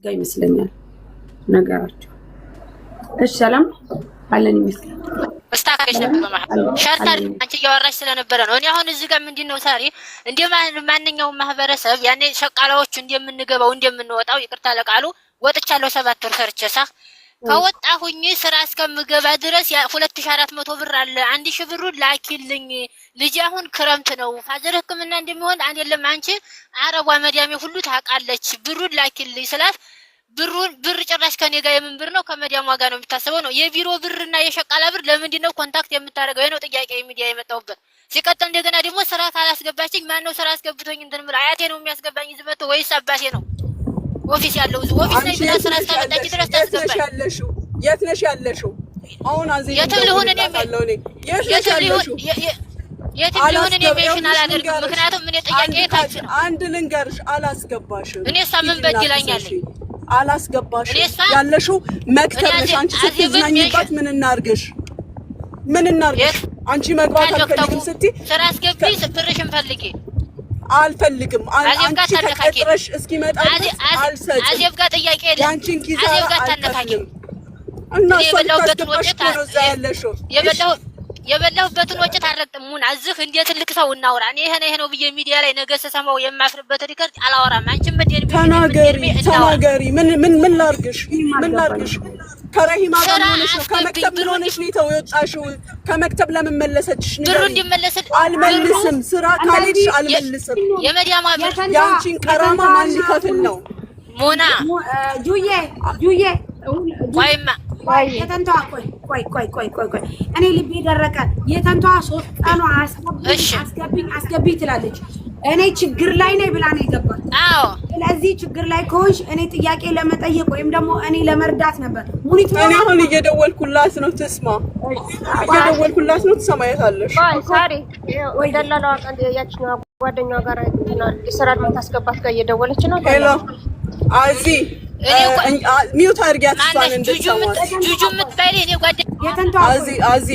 ጋር ይመስለኛል ነገራቸው። እሺ ሰላም አለን ይመስላል። አስተካክለሽ ነበር ማለት ሻርታር አንቺ ያወራሽ ስለነበረ ነው። እኔ አሁን እዚህ ጋር ምንድነው ሳሪ ማንኛውም ማህበረሰብ ያኔ ሸቃላዎች እንደምንገባው እንደምንወጣው ይቅርታ ለቃሉ ወጥቻለሁ 7 ወር ሰርቼሳ ከወጣሁኝ ስራ እስከምገባ ድረስ 2400 ብር አለ 1000 ብሩን ላኪልኝ ልጅ አሁን ክረምት ነው ፋዘር ህክምና እንደሚሆን አይደለም አንቺ አረቧ መዲያሜ ሁሉ ታውቃለች ብሩን ላኪልኝ ስላት ብር ጭራሽ ከኔ ጋር የምን ብር ነው ከመዲያሟ ጋር ነው የምታስበው ነው የቢሮ ብርና የሸቃላ ብር ለምንድን ነው ኮንታክት የምታደርገው የነው ጥያቄ ሚዲያ የመጣውበት ሲቀጥል እንደገና ደግሞ ስራ ካላስገባችኝ ማን ነው ስራ አስገብቶኝ እንትን ምራ አያቴ ነው የሚያስገባኝ ዝመቶ ወይስ አባቴ ነው ኦፊስ ያለው ኦፊስ ላይ ብላ ስራ እስካመጣች ድረስ ታስገባኝ የት ነሽ ያለሽው አሁን አዚህ የትም ልሁን እኔ የትም ልሁን እኔ ሜሽን አላደርግም ምክንያቱም ምን ጥያቄ ታች ነው አንድ ልንገርሽ አላስገባሽም እኔ ሳምን በድላኛለኝ አላስገባሽም ያለሽው መክተብ ነሽ አንቺ ስትዝናኝባት ምን እናርግሽ አንቺ መግባት አልፈልግም ስትይ ስራ አስገቢ ብርሽን ፈልጊ አልፈልግም አንቺ ተቀጥረሽ እስኪመጣ አልሰጥም አዜብ ጋር ጥያቄ የለም ያንቺን ኪሳራ አልፈልግም እና የበላሁበትን ወጭት አረቅጥሙን አዝህ እንዴት ትልቅ ሰው እናውራ እኔ ይሄ ነው ብዬ ሚዲያ ላይ ነገ ሰማው የማፍርበት ሪከርድ አላወራም አንቺም ተናገሪ ምን ላርግሽ ከረሂማ ጋር ሆነሽ ነው ከመክተብ ሆነሽ ነው የተወጣሽው ከመክተብ ለምን መለሰችሽ ብሩ እንዲመለስ አልመልስም ስራ ካልሽ አልመልስም የመዲያማ ብር ያንቺን ቀራማ ማን ሊከፍል ነው ሞና ጁዬ ቆይማ የተንቷ ቆይ እኔ ልቤ ደረቀ የተንቷ 3 ቀኗ አስገቢ ትላለች እኔ ችግር ላይ ነኝ ብላ ነው የገባች አዎ ስለዚህ ችግር ላይ ከሆንሽ እኔ ጥያቄ ለመጠየቅ ወይም ደግሞ እኔ ለመርዳት ነበር ሙኒት እኔ አሁን እየደወልኩላት ነው ትሰማያታለሽ ሳሪ ወይ ደላላዋ ቀን ያችኛዋ ጓደኛዋ ጋር ይሰራል ማታስገባት ጋር እየደወለች ነው ሄሎ አዚ ሚውት አድርጊያት እሷን እንድትሰማት ጁጁ የምትባል እኔ ጓደኛ አዚ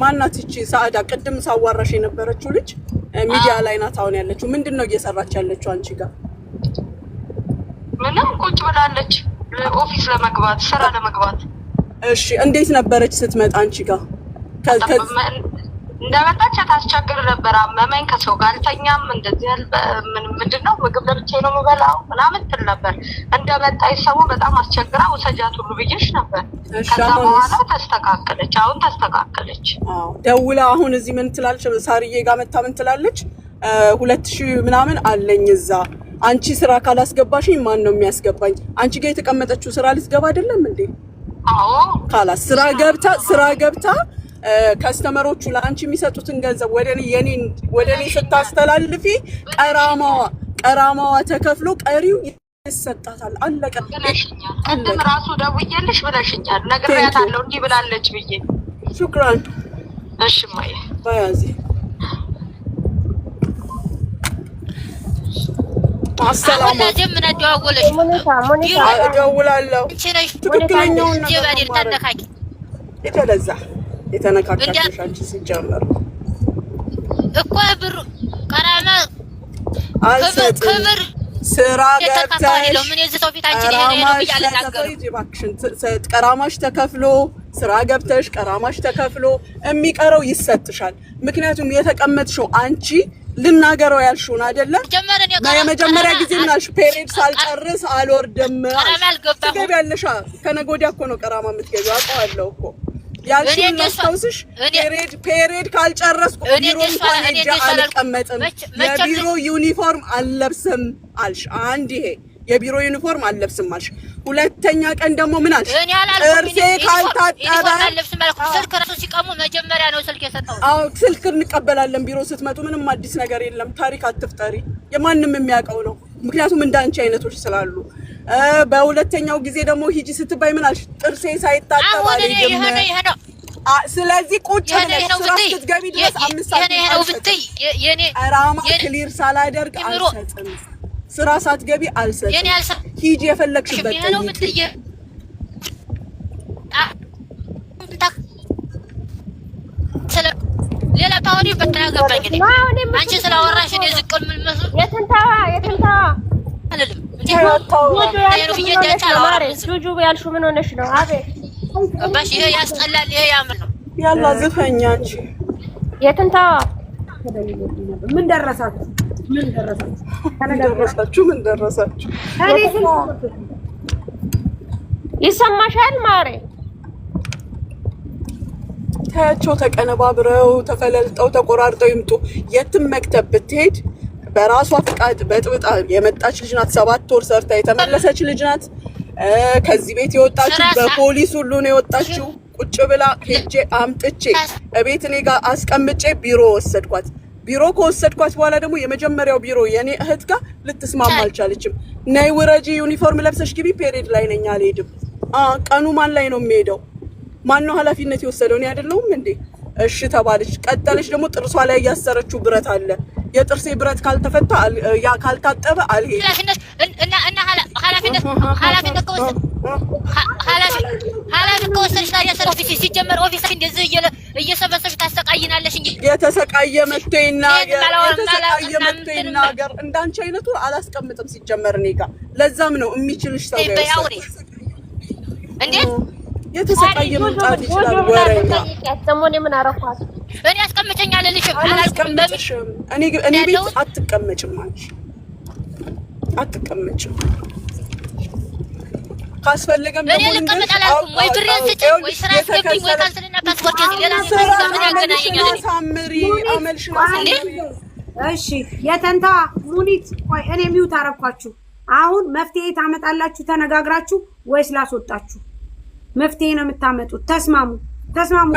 ማናት እቺ ሰዓዳ ቅድም ሳዋራሽ የነበረችው ልጅ ሚዲያ ላይ ናት አሁን ያለችው ምንድነው እየሰራች ያለችው አንቺ ጋር ምንም ቁጭ ብላለች ኦፊስ ለመግባት ስራ ለመግባት እሺ እንዴት ነበረች ስትመጣ አንቺ ጋር እንደመጣች ታስቸግር ነበር አመመኝ ከሰው ጋር አልተኛም እንደዚህ ምንድነው ምግብ ለብቻዬ ነው የምበላው ምናምን ትል ነበር እንደመጣ ይሰሙ በጣም አስቸግራ ወሰጃት ሁሉ ብዬሽ ነበር ከዛ በኋላ ተስተካከለች ደውላ አሁን እዚህ ምን ትላለች ሳርዬ ጋር መታ ምን ትላለች 2000 ምናምን አለኝ እዛ አንቺ ስራ ካላስገባሽኝ ማን ነው የሚያስገባኝ አንቺ ጋር የተቀመጠችው ስራ ልትገባ አይደለም እንዴ አዎ ካላስ ስራ ገብታ ከስተመሮቹ ለአንቺ የሚሰጡትን ገንዘብ ወደኔ ስታስተላልፊ ቀራማዋ ተከፍሎ ቀሪው ይሰጣታል አለቀ ቀደም ራሱ ደውዬልሽ ብለሽኛል ነግሬያታለሁ እንዲህ ብላለች ብዬ ሹክራን እሺ ማይ ባያዚ አሰላሙ አለይኩም ምን አደዋወለሽ እደውላለሁ ትክክለኛው ነገር ተነካኪ የተለዛ የተነካካሽ አንቺ ሲጀመር እኮ ብሩ ቀራማ ክብር ስራ ገብተሽ ምን የዘው ፊት አንቺ ነው ይያለናገሩ ቀራማሽ ተከፍሎ ስራ ገብተሽ ቀራማሽ ተከፍሎ የሚቀረው ይሰጥሻል ምክንያቱም የተቀመጥሽው አንቺ ልናገረው ያልሽውን አይደለም የመጀመሪያ ጊዜ ምናሽ ፔሪድ ሳልጨርስ አልወርድም ትገቢያለሽ ከነገ ወዲያ እኮ ነው ቀራማ የምትገቢው አውቀዋለሁ እኮ ያልሽውን ማስታውስሽ ፔሪድ ካልጨረስኩ ቢሮ እንኳን ሄጄ አልቀመጥም የቢሮ ዩኒፎርም አልለብስም አልሽ አንድ ይሄ የቢሮ ዩኒፎርም አልለብስም አልሽ ሁለተኛ ቀን ደግሞ ምን አልሽ እርሴ ካልታጠበ ስልክ ራሱ ሲቀሙ መጀመሪያ ነው ስልክ የሰጠው አዎ ስልክ እንቀበላለን ቢሮ ስትመጡ ምንም አዲስ ነገር የለም ታሪክ አትፍጠሪ የማንንም የሚያውቀው ነው ምክንያቱም እንዳንቺ አይነቶች ስላሉ በሁለተኛው ጊዜ ደግሞ ሂጂ ስትባይ ምን አልሽ ጥርሴ ሳይታጠብ አልሄድም ስለዚህ ቁጭ ብለሽ ስራ ስትገቢ ድረስ 5 ሰዓት የኔ ቀራማ ክሊር ሳላደርግ አልሰጥም ስራ ሳትገቢ አልሰጥም ሂጂ የፈለግሽበት ጠይቂ ሌላ ታውሪ በተናገባኝ አንቺ ስላወራሽ ነው ዝቅል ምን መስሎ የትንታዋ አልልም። ጁጁ ያልሽው ምን ሆነሽ ነው? አቤት ባሽ ይሄ ያስጠላል። ይሄ ያምር ነው ያላ ዝፈኛ አንቺ የትንታ ምን ደረሳችሁ? ምን ደረሳችሁ? እኔ ይሰማሻል ማሬ? ታያቸው ተቀነባብረው ተፈለልጠው ተቆራርጠው ይምጡ። የትም መክተብ ብትሄድ በራሷ ፍቃድ በጥብጣ የመጣች ልጅ ናት። 7 ወር ሰርታ የተመለሰች ልጅ ናት። ከዚህ ቤት የወጣችው በፖሊስ ሁሉ ነው የወጣችው። ቁጭ ብላ ሄጄ አምጥቼ እቤት እኔ ጋር አስቀምጬ ቢሮ ወሰድኳት። ቢሮ ከወሰድኳት በኋላ ደግሞ የመጀመሪያው ቢሮ የኔ እህት ጋር ልትስማማ አልቻለችም። ነይ ውረጂ፣ ዩኒፎርም ለብሰሽ ግቢ፣ ፔሬድ ላይ ነኝ አልሄድም። ቀኑ ማን ላይ ነው የሚሄደው? ማን ነው ኃላፊነት የወሰደው? እኔ አይደለሁም እንዴ? እሺ ተባለች። ቀጠለች። ደግሞ ጥርሷ ላይ ያሰረችው ብረት አለ። የጥርሴ ብረት ካልተፈታ ያ ካልታጠበ አልሄድም። ኃላፊነት ከወሰድሽ ታዲያ ስለ ኦፊስ ሲጀመር ኦፊስ እንደዚህ እየሰበሰብሽ ታሰቃይናለሽ እንጂ የተሰቃየ መጥቶ ይናገር። እንዳንቺ አይነቱ አላስቀምጥም ሲጀመር እኔ ጋር። ለዛም ነው የሚችልሽ ሰው እንዴ የተሰቃየ መምጣት ይችላል። ወሬኛ ያተሞኔ ምን አረኳት? እኔ አስቀምጨኛል ልልሽም አላስቀምጥሽም። እኔ ቤት አትቀመጭም አንቺ አትቀመጭም። ካስፈልገም ደግሞ ልቀመጣላችሁ ወይ ብሬን ስጭኝ ወይ ስራ አስገብኝ ወይ ካንስልና ፓስፖርት ይዘህ ሌላ ነገር ምን ያገናኘኛል? ሳምሪ አመልሽን አሳምሪ። እሺ የተንታ ሙኒት ቆይ እኔ ሚውት አረኳችሁ። አሁን መፍትሄ ታመጣላችሁ ተነጋግራችሁ ወይስ ላስወጣችሁ? መፍትሄ ነው የምታመጡት። ተስማሙ።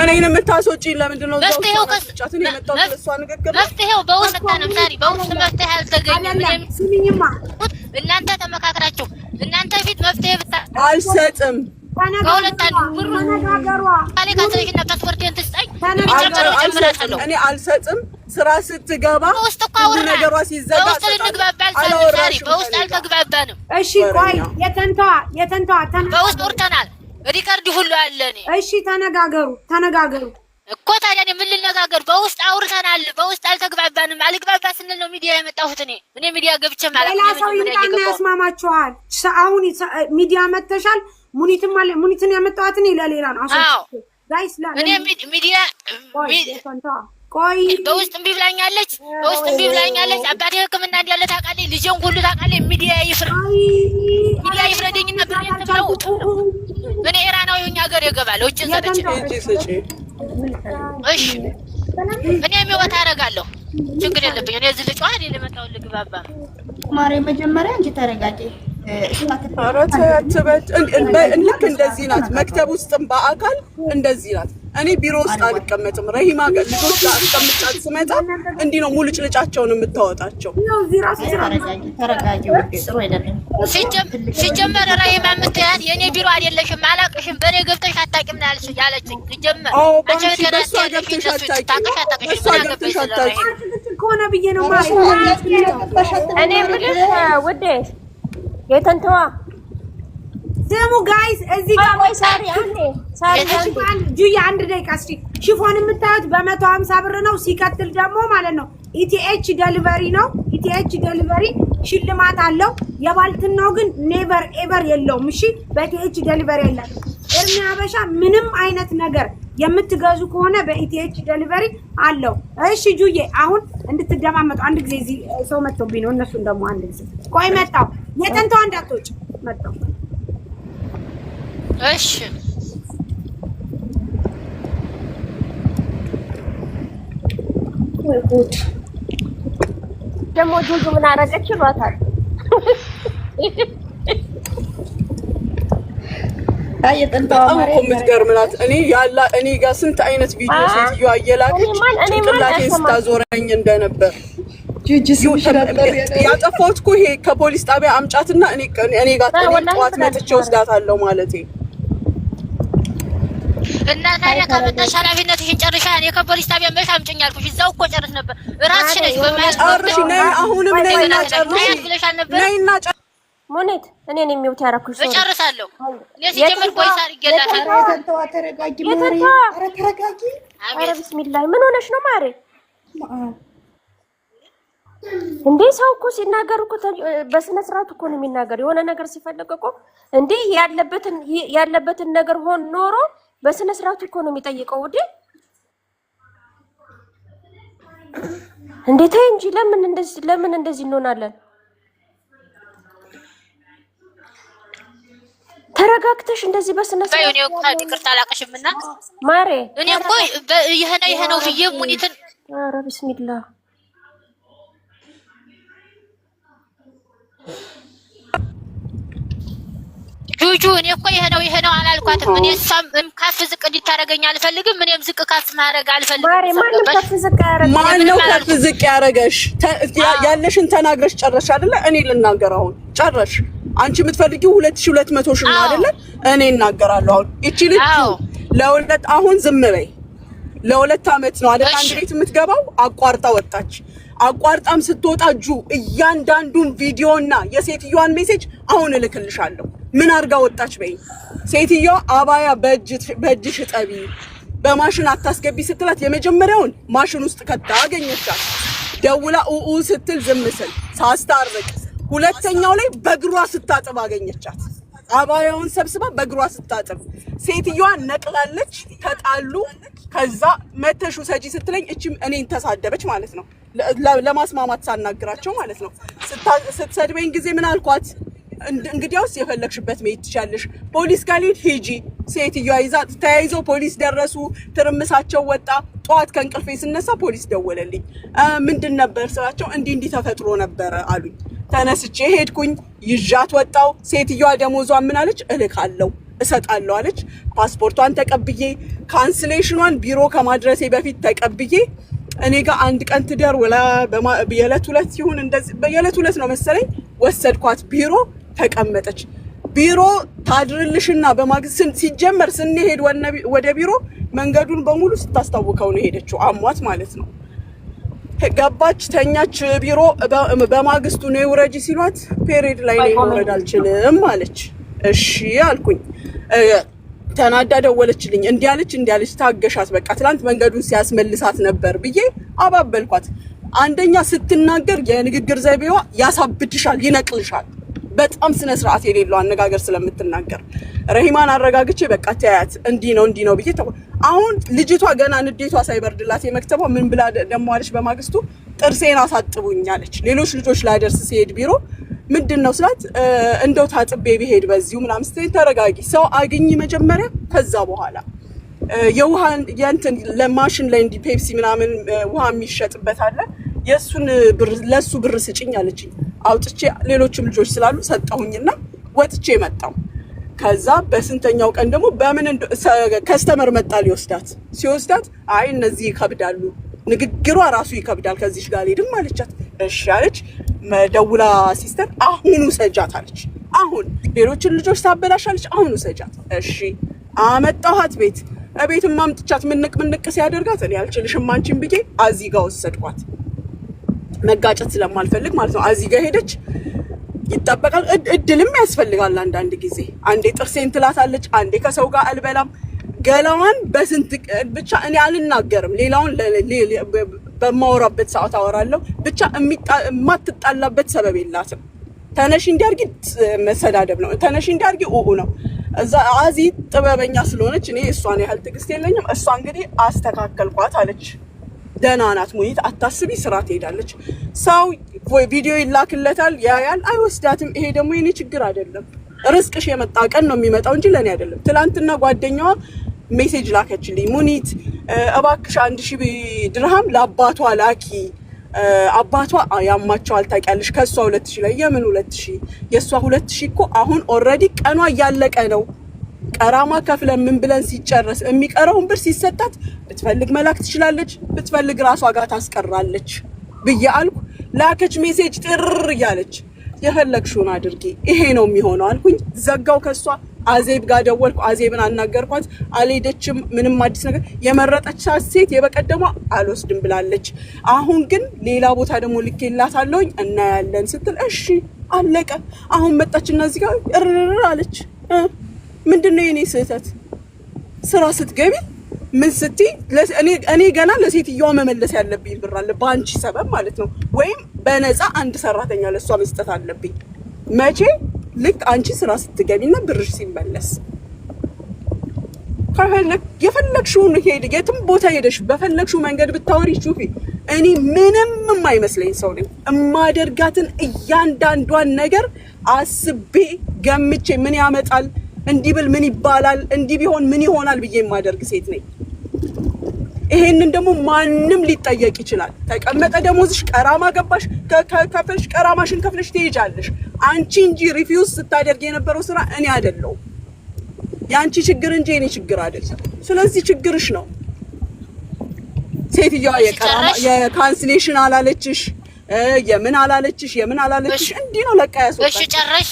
እኔን የምታስወጪኝ ለምንድን ነው? መፍትሄው በውስጥ ነው። ሳሪ በውስጥ መፍትሄ አልተገኘም። ስሚኝማ እናንተ ተመካክራችሁ እናንተ ፊት መፍትሄ አልሰጥም። እኔ አልሰጥም። ስራ ስትገባ ነገሯ ሲዘጋ በውስጥ አልተግባባንም። እሺ ቆይ የተንቷ በውስጥ ወርተናል። ሪካርድ ሁሉ አለ። እሺ ተነጋገሩ እኮ ታዲያ ምን ልነጋገር? በውስጥ አውርተናል። በውስጥ አልተግባባንም። አልግባባ ስንል ነው ሚዲያ የመጣሁት። እኔ ሚዲያ ገብቼ ማለት ነው። ሌላ ሰው ይምጣና ያስማማችኋል። አሁን ሚዲያ መተሻል። ሙኒትን ያመጣኋት እኔ ለሌላ ነው። እኔ ሚዲያ ቆይ በውስጥ እምቢ ብላኛለች። አባቴ ሕክምና እንዳለ ታውቃለች። ልጄን ሁሉ ታውቃለች። ሚዲያ ይፍረደኝና ብሬን ትብለው። እኔ ኢራናዊ ሆኜ ሀገር ይገባል። እጅን ሰጥቼ እሺ እኔ የሚወጣ አደርጋለሁ። ችግር የለብኝ። እኔ እዚህ ልጫዋ አይደል የመጣው ልግባባ ማሬ መጀመሪያ እንጂ ተረጋጊ። ልክ እንደዚህ ናት። መክተብ ውስጥም በአካል እንደዚህ ናት። እኔ ቢሮ ውስጥ አልቀመጥም። ረሂማ ጋር ልጆች ጋር አስቀምጫት ስመጣ እንዲህ ነው ሙልጭ ልጫቸውን የምታወጣቸው። ተረጋጊ። ጥሩ አይደለም። ሲጀመር ረሂማ የምትያት የኔ ቢሮ አይደለሽም፣ አላቅሽም፣ በኔ ገብተሽ አታውቂም ነው ያለችኝ። ሲጀመር ከሆነ ብዬ ነው ማለት እኔ የምልሽ ውዴ የተንተዋ ስሙ ጋይስ እዚህ ጋር ሳሪ ጁያ አንድ ደቂቃ እስኪ ሽፎን የምታዩት በ150 ብር ነው። ሲቀጥል ደግሞ ማለት ነው ኢቲኤች ዴሊቨሪ ነው። ኢቲኤች ዴሊቨሪ ሽልማት አለው። የባልትናው ግን ኔቨር ኤቨር የለውም። እሺ በኢቲኤች ዴሊቨሪ ያለው እርሚ አበሻ ምንም አይነት ነገር የምትገዙ ከሆነ በኢቲኤች ዴሊቨሪ አለው። እሺ ጁዬ አሁን እንድትደማመጡ አንድ ጊዜ እዚህ ሰው መጥቶብኝ ነው። እነሱን ደግሞ አንድ ጊዜ ቆይ መጣው የተንተው እንዳትወጪ መጣው። እሺ ጉድ ደግሞ ጁጁ ምን አደረገች ይሏታል። በጣም እኮ የምትገርም ናት። እኔ ጋር ስንት አይነት ቪዲዮ ሴትዮዋ እየላከች ጭንቅላቴን ስታዞረኝ እንደነበር ያጠፋሁት እኮ ይሄ ከፖሊስ ጣቢያ አምጫትና እኔ ጋር ጠዋት መጥቼ ወስዳታለሁ ማለቴ እና ታዲያ ከመጣሽ ኃላፊነትሽን ጨርሻ እኔ ከፖሊስ ጣቢያ መሽ አምጪኝ አልኩሽ። እዛው እኮ ጨርስ ነበር። እራስሽ ነሽ ጨርሽ ነይ። አሁንም ነይና ጨርሽ ነይና ጨርሽ ሙኒት እኔ ነኝ የሚውት ያረኩሽ ሰው እጨርሳለሁ። እኔ ሲጀምር ቆይሳ አድርጌላታለሁ። ተረጋጊ ማሪ። ኧረ ተረጋጊ። ኧረ ቢስሚላህ ምን ሆነሽ ነው ማሪ? እንዴ ሰው እኮ ሲናገር እኮ በስነ ስርዓት እኮ ነው የሚናገር። የሆነ ነገር ሲፈልግ እኮ እንዴ ያለበትን ነገር ሆኖ ኖሮ በስነ ስርዓት እኮ ነው የሚጠይቀው። እንዴ ተይ እንጂ ለምን እንደዚህ እንሆናለን? ተረጋግተሽ እንደዚህ በስነ ስርዓት ነው ይቅርታ አላቀሽምና ማሬ እኔ እኮ ይሄ ነው ብዬ ሙኒትን ኧረ ቢስሚላህ ጁጁ እኔ እኮ ይሄ ነው አላልኳትም። እኔ እሷም ከፍ ዝቅ እንድታረገኝ አልፈልግም። እኔም ዝቅ ከፍ ማድረግ አልፈልግም። ማሬ ማንም ከፍ ዝቅ ያረገ ማነው ከፍ ዝቅ ያረገሽ? ያለሽን ተናግረሽ ጨረሽ አይደለ? እኔ ልናገር አሁን ጨረሽ። አንቺ የምትፈልጊው 2200 ሺህ ነው አይደለ? እኔ እናገራለሁ አሁን። እቺ ልጅ ለሁለት አሁን ዝም በይ። ለሁለት አመት ነው አይደል አንድ ቤት የምትገባው? አቋርጣ ወጣች። አቋርጣም ስትወጣ እያንዳንዱን ቪዲዮና የሴትዮዋን ሜሴጅ አሁን እልክልሻለሁ። ምን አርጋ ወጣች በይ። ሴትዮዋ አባያ በእጅሽ ጠቢ በማሽን አታስገቢ ስትላት የመጀመሪያውን ማሽን ውስጥ ከታ አገኘቻት። ደውላ ኡኡ ስትል ዝም ስል ሳስታርቅ፣ ሁለተኛው ላይ በእግሯ ስታጥብ አገኘቻት። አባያውን ሰብስባ በእግሯ ስታጥብ ሴትዮዋ ነቅላለች። ተጣሉ። ከዛ መተሹ ሰጂ ስትለኝ እቺም እኔን ተሳደበች ማለት ነው። ለማስማማት ሳናግራቸው ማለት ነው። ስትሰድበኝ ጊዜ ምን አልኳት? እንግዲያውስ የፈለግሽበት መሄድ ትችያለሽ፣ ፖሊስ ጋር ሂጂ። ሴትዮዋ ይዛ ተያይዘው ፖሊስ ደረሱ። ትርምሳቸው ወጣ። ጠዋት ከእንቅልፌ ስነሳ ፖሊስ ደወለልኝ። ምንድን ነበር ስራቸው? እንዲህ ተፈጥሮ ነበረ አሉኝ። ተነስቼ ሄድኩኝ፣ ይዣት ወጣው። ሴትዮዋ ደሞዟን ምን አለች? እልካለሁ እሰጣለሁ አለች። ፓስፖርቷን ተቀብዬ ካንስሌሽኗን ቢሮ ከማድረሴ በፊት ተቀብዬ እኔ ጋር አንድ ቀን ትደር ወላ የዕለት ሁለት ይሁን እንደዚህ የዕለት ሁለት ነው መሰለኝ ወሰድኳት። ቢሮ ተቀመጠች። ቢሮ ታድርልሽና በማግስት ሲጀመር ስንሄድ ወደ ቢሮ መንገዱን በሙሉ ስታስታውቀው ነው ሄደችው። አሟት ማለት ነው። ገባች፣ ተኛች። ቢሮ በማግስቱ ነው ውረጂ ሲሏት ፔሬድ ላይ ነው መውረድ አልችልም አለች። እሺ አልኩኝ። ተናዳ ደወለችልኝ። እንዲያለች ታገሻት፣ በቃ ትላንት መንገዱን ሲያስመልሳት ነበር ብዬ አባበልኳት። አንደኛ ስትናገር የንግግር ዘይቤዋ ያሳብድሻል፣ ይነቅልሻል። በጣም ስነ ስርዓት የሌለው አነጋገር ስለምትናገር ረሂማን አረጋግቼ በቃ ተያያት እንዲህ ነው ብዬ አሁን ልጅቷ ገና ንዴቷ ሳይበርድላት የመክተቧ ምን ብላ ደሟለች? በማግስቱ ጥርሴን አሳጥቡኝ አለች። ሌሎች ልጆች ላይደርስ ሲሄድ ቢሮ ምንድነው ስላት እንደው ታጥቤ ቢሄድ በዚሁ ምናምን ስትይ ተረጋጊ፣ ሰው አግኝ መጀመሪያ፣ ከዛ በኋላ የውሃን የእንትን ለማሽን ላይ እንዲ ፔፕሲ ምናምን ውሃ የሚሸጥበት አለ፣ የሱን ብር ለሱ ብር ስጭኝ አለችኝ። አውጥቼ ሌሎችም ልጆች ስላሉ ሰጠሁኝና ወጥቼ መጣሁ። ከዛ በስንተኛው ቀን ደግሞ በምን ከስተመር መጣ ሊወስዳት። ሲወስዳት አይ እነዚህ ይከብዳሉ፣ ንግግሯ ራሱ ይከብዳል፣ ከዚህ ጋር ሄድም አለቻት። እሺ አለች። ደውላ ሲስተር አሁኑ ሰጃት አለች። አሁን ሌሎችን ልጆች ታበላሻለች፣ አሁኑ ሰጃት። እሺ አመጣኋት ቤትም ማምጥቻት ምንቅ ሲያደርጋት እኔ አልችልሽም አንቺን ብዬ አዚጋ ወሰድኳት። መጋጨት ስለማልፈልግ ማለት ነው። አዚጋ ሄደች። ይጠበቃል፣ እድልም ያስፈልጋል አንዳንድ ጊዜ። አንዴ ጥርሴን ትላታለች፣ አንዴ ከሰው ጋር አልበላም። ገላዋን በስንት ብቻ እኔ አልናገርም። ሌላውን በማወራበት ሰዓት አወራለሁ። ብቻ የማትጣላበት ሰበብ የላትም። ተነሽ እንዲያርጊ መሰዳደብ ነው፣ ተነሽ እንዲያርጊ ነው። እዛ አዚ ጥበበኛ ስለሆነች እኔ እሷን ያህል ትዕግስት የለኝም። እሷ እንግዲህ አስተካከልኳት አለች። ደህና ናት ሙኒት፣ አታስቢ፣ ስራ ትሄዳለች። ሰው ቪዲዮ ይላክለታል፣ ያያል፣ አይወስዳትም። ይሄ ደግሞ የኔ ችግር አይደለም። ርስቅሽ የመጣ ቀን ነው የሚመጣው እንጂ ለኔ አይደለም። ትላንትና ጓደኛዋ ሜሴጅ ላከችልኝ። ሙኒት እባክሽ 1000 ድርሃም ለአባቷ ላኪ፣ አባቷ ያማቸዋል ታውቂያለሽ። ከሷ 2000 ላይ የምን 2000? የሷ 2000 እኮ አሁን ኦልሬዲ ቀኗ እያለቀ ነው። ቀራማ ከፍለን ምን ብለን ሲጨርስ የሚቀረውን ብር ሲሰጣት ብትፈልግ መላክ ትችላለች፣ ብትፈልግ ራሷ ጋር ታስቀራለች ብዬ አልኩ። ላከች ሜሴጅ ጥር እያለች የፈለግሽውን አድርጊ፣ ይሄ ነው የሚሆነው አልኩኝ። ዘጋው። ከሷ አዜብ ጋር ደወልኩ። አዜብን አናገርኳት። አልሄደችም። ምንም አዲስ ነገር የመረጠች ሴት የበቀደሟ አልወስድም ብላለች። አሁን ግን ሌላ ቦታ ደግሞ ልኬላታለሁኝ እናያለን ስትል እሺ አለቀ። አሁን መጣችና እዚህ ጋር እርር አለች። ምንድነው የኔ ስህተት? ስራ ስትገቢ ምን ስትይ እኔ ገና ለሴትዮዋ መመለስ ያለብኝ ብር አለ በአንቺ ሰበብ ማለት ነው። ወይም በነፃ አንድ ሰራተኛ ለሷ መስጠት አለብኝ። መቼ? ልክ አንቺ ስራ ስትገቢና ብርሽ ሲመለስ። የፈለግሽውን የትም ቦታ ሄደሽ በፈለግሽው መንገድ ብታወሪ ሹፊ፣ እኔ ምንም የማይመስለኝ ሰው ነኝ። እማደርጋትን እያንዳንዷን ነገር አስቤ ገምቼ ምን ያመጣል፣ እንዲህ ብል ምን ይባላል፣ እንዲህ ቢሆን ምን ይሆናል ብዬ የማደርግ ሴት ነኝ። ይሄንን ደግሞ ማንም ሊጠየቅ ይችላል። ተቀመጠ ደሞዝሽ፣ ቀራማ ገባሽ፣ ከፈልሽ፣ ቀራማሽን ከፍለሽ ትሄጃለሽ። አንቺ እንጂ ሪፊውዝ ስታደርግ የነበረው ስራ እኔ አይደለሁም። ያንቺ ችግር እንጂ የኔ ችግር አይደለም። ስለዚህ ችግርሽ ነው። ሴትዮዋ የካንስሌሽን አላለችሽ፣ የምን አላለችሽ፣ እንዲህ ነው ለቃ ያስወጣሽ። እሺ ጨረሽ?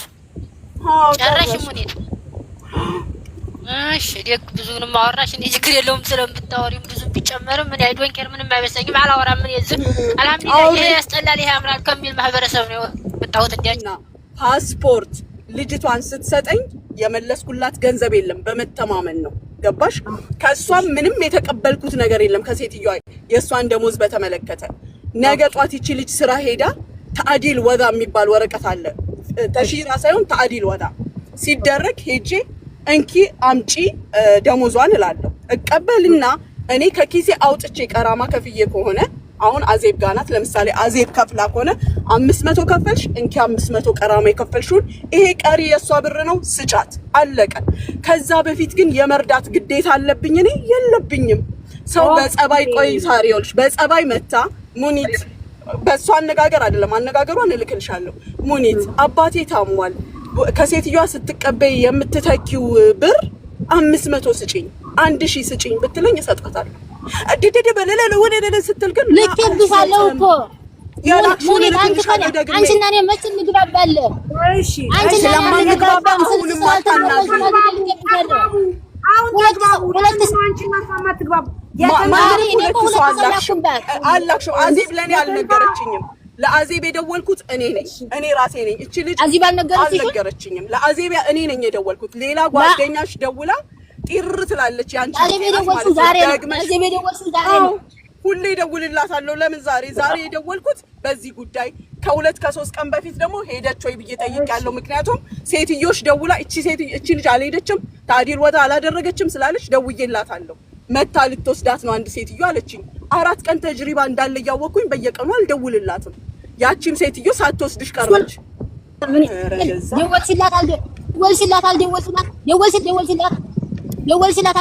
ጨረሽ ሙኒት? እሺ ደግ ብዙንም አወራሽ። እኔ ችግር የለውም ስለምታወሪም ብዙ ቢጨመርም ምን አይዶን ኬር ምንም አይበሰኝም። አላወራም። ምን የዝም አልሐምዱሊላህ። ይሄ ያስጠላል፣ ይሄ ያምራል ከሚል ማህበረሰብ ነው የወጣሁት። እንዲያና ፓስፖርት ልጅቷን ስትሰጠኝ የመለስኩላት ገንዘብ የለም፣ በመተማመን ነው። ገባሽ? ከሷም ምንም የተቀበልኩት ነገር የለም ከሴትዮዋ የሷን ደሞዝ በተመለከተ። ነገ ጧት ይቺ ልጅ ስራ ሄዳ ተአዲል ወዳ የሚባል ወረቀት አለ፣ ተሺራ ሳይሆን ተአዲል ወዳ ሲደረግ ሄጄ እንኪ አምጪ ደሞዟን እላለሁ። እቀበልና እኔ ከኪሴ አውጥቼ ቀራማ ከፍዬ ከሆነ አሁን አዜብ ጋር ናት። ለምሳሌ አዜብ ከፍላ ከሆነ 500 ከፈልሽ፣ እንኪ 500 ቀራማ የከፈልሽውን ይሄ ቀሪ የሷ ብር ነው ስጫት፣ አለቀ። ከዛ በፊት ግን የመርዳት ግዴታ አለብኝ እኔ? የለብኝም። ሰው በጸባይ ቆይ ሳሪውልሽ በጸባይ መታ ሙኒት፣ በሷ አነጋገር አይደለም አነጋገሯን እልክልሻለሁ። ሙኒት አባቴ ታሟል፣ ከሴትዮዋ ስትቀበይ የምትተኪው ብር 500 ስጪኝ፣ 1000 ስጪኝ ብትለኝ እሰጣታለሁ። እድድድ በለለ ወደደ ስትል ግን ልክብሻለሁ እኮ ያላክሽን ልክብሻለሁ። ደግሜ አንቺና እኔ መች እንግባባለን? እሺ አንቺ ስለማንግባባ ሁሉም ማታናግሩ አላክሽው። አዜብ ለኔ አልነገረችኝም። ለአዜብ የደወልኩት እኔ ነኝ፣ እኔ ራሴ ነኝ። እቺ ልጅ አዜብ አልነገረችኝም። ለአዜብ እኔ ነኝ የደወልኩት። ሌላ ጓደኛሽ ደውላ ጢር ትላለች። ያንቺ አዜብ የደወልኩት ዛሬ ነው። አዜብ የደወልኩት ዛሬ ነው። ሁሌ ደውልላታለሁ። ለምን ዛሬ የደወልኩት በዚህ ጉዳይ ከ2 ከ3 ቀን በፊት ደግሞ ሄደች ወይ ብዬ ጠይቄያለሁ። ምክንያቱም ሴትዮሽ ደውላ እቺ ልጅ አልሄደችም ታዲል ወጣ አላደረገችም ስላለች ደውዬላታለሁ። መታ ልትወስዳት ነው አንድ ሴትዮ አለችኝ። 4 ቀን ተጅሪባ እንዳለ ያወኩኝ በየቀኑ አልደውልላትም። ያቺም ሴትዮ ሳትወስድሽ ቀረች። ደወልሽላት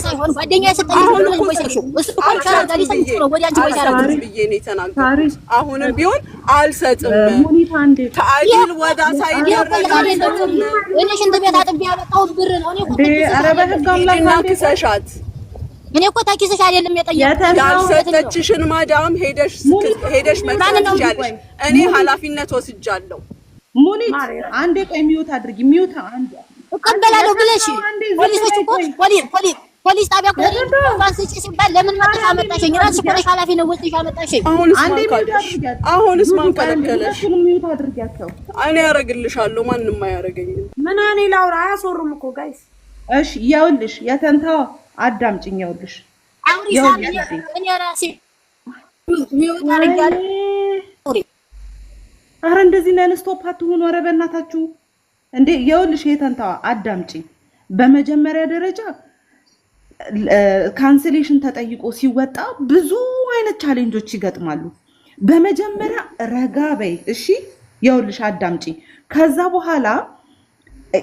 ሳይሆን ጓደኛዬ ስትጠይቅ ነው ወይሰሽው እሱ ኮንትራት ጋር ነው ወዲያ አንቺ ወይስ አላውቅም ብዬ ነው የተናገርኩት። አሁንም ቢሆን አልሰጥም። ታዲል ወዳ ሳይደረግ እኔ ሽንት ቤት አጥቤ ያመጣሁት ብር ነው። እኔ እኮ ኧረ በህግ አምላክ ክሰሻት። እኔ እኮ ታኪስሽ አይደለም የጠየቅኩት። ያልሰጠችሽን ማዳም ሄደሽ መጣልሻለሽ። እኔ ኃላፊነት ወስጃለሁ። ሙኒት አንዴ ቆይ ሚውት አድርጊ። ሚውት አንዴ እቀበላለሁ ብለሽ ፖሊሶች እኮ ፖሊስ ጣቢያ እኮ ፋንስጭ ሲባል ለምን መጣሽ አመጣሽኝ? ራስሽ እኮ ነሽ ኃላፊ ነው ወጥሽ አመጣሽኝ። አሁንስ ማን ከለከለሽ? ሚውት አድርጊያቸው። እኔ ያረግልሻለሁ፣ ማንንም አያረገኝም። ምን እኔ ላውራ አያስወሩም እኮ ጋይስ። እሺ ይኸውልሽ የተንታው አዳምጪኝ። ይኸውልሽ እኔ ራሴ ሚውት አድርጊያለሁ። ኧረ እንደዚህ ነን ስቶፕ አትሆኑ። ኧረ በእናታችሁ እንዴ! ይኸውልሽ የተንታው አዳምጪኝ። በመጀመሪያ ደረጃ ካንስሌሽን ተጠይቆ ሲወጣ ብዙ አይነት ቻሌንጆች ይገጥማሉ። በመጀመሪያ ረጋ በይ እሺ። ይኸውልሽ አዳምጪኝ። ከዛ በኋላ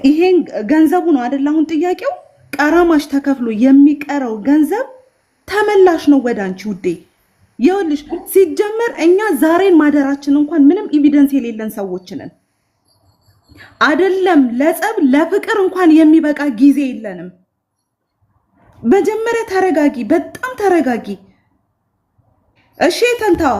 ይሄን ገንዘቡ ነው አይደል አሁን ጥያቄው፣ ቀራማሽ ተከፍሎ የሚቀረው ገንዘብ ተመላሽ ነው ወደ አንቺ ውዴ። ይኸውልሽ ሲጀመር እኛ ዛሬን ማደራችን እንኳን ምንም ኤቪደንስ የሌለን ሰዎች ነን። አይደለም ለጸብ ለፍቅር እንኳን የሚበቃ ጊዜ የለንም። መጀመሪያ ተረጋጊ፣ በጣም ተረጋጊ እሺ። ተንታዋ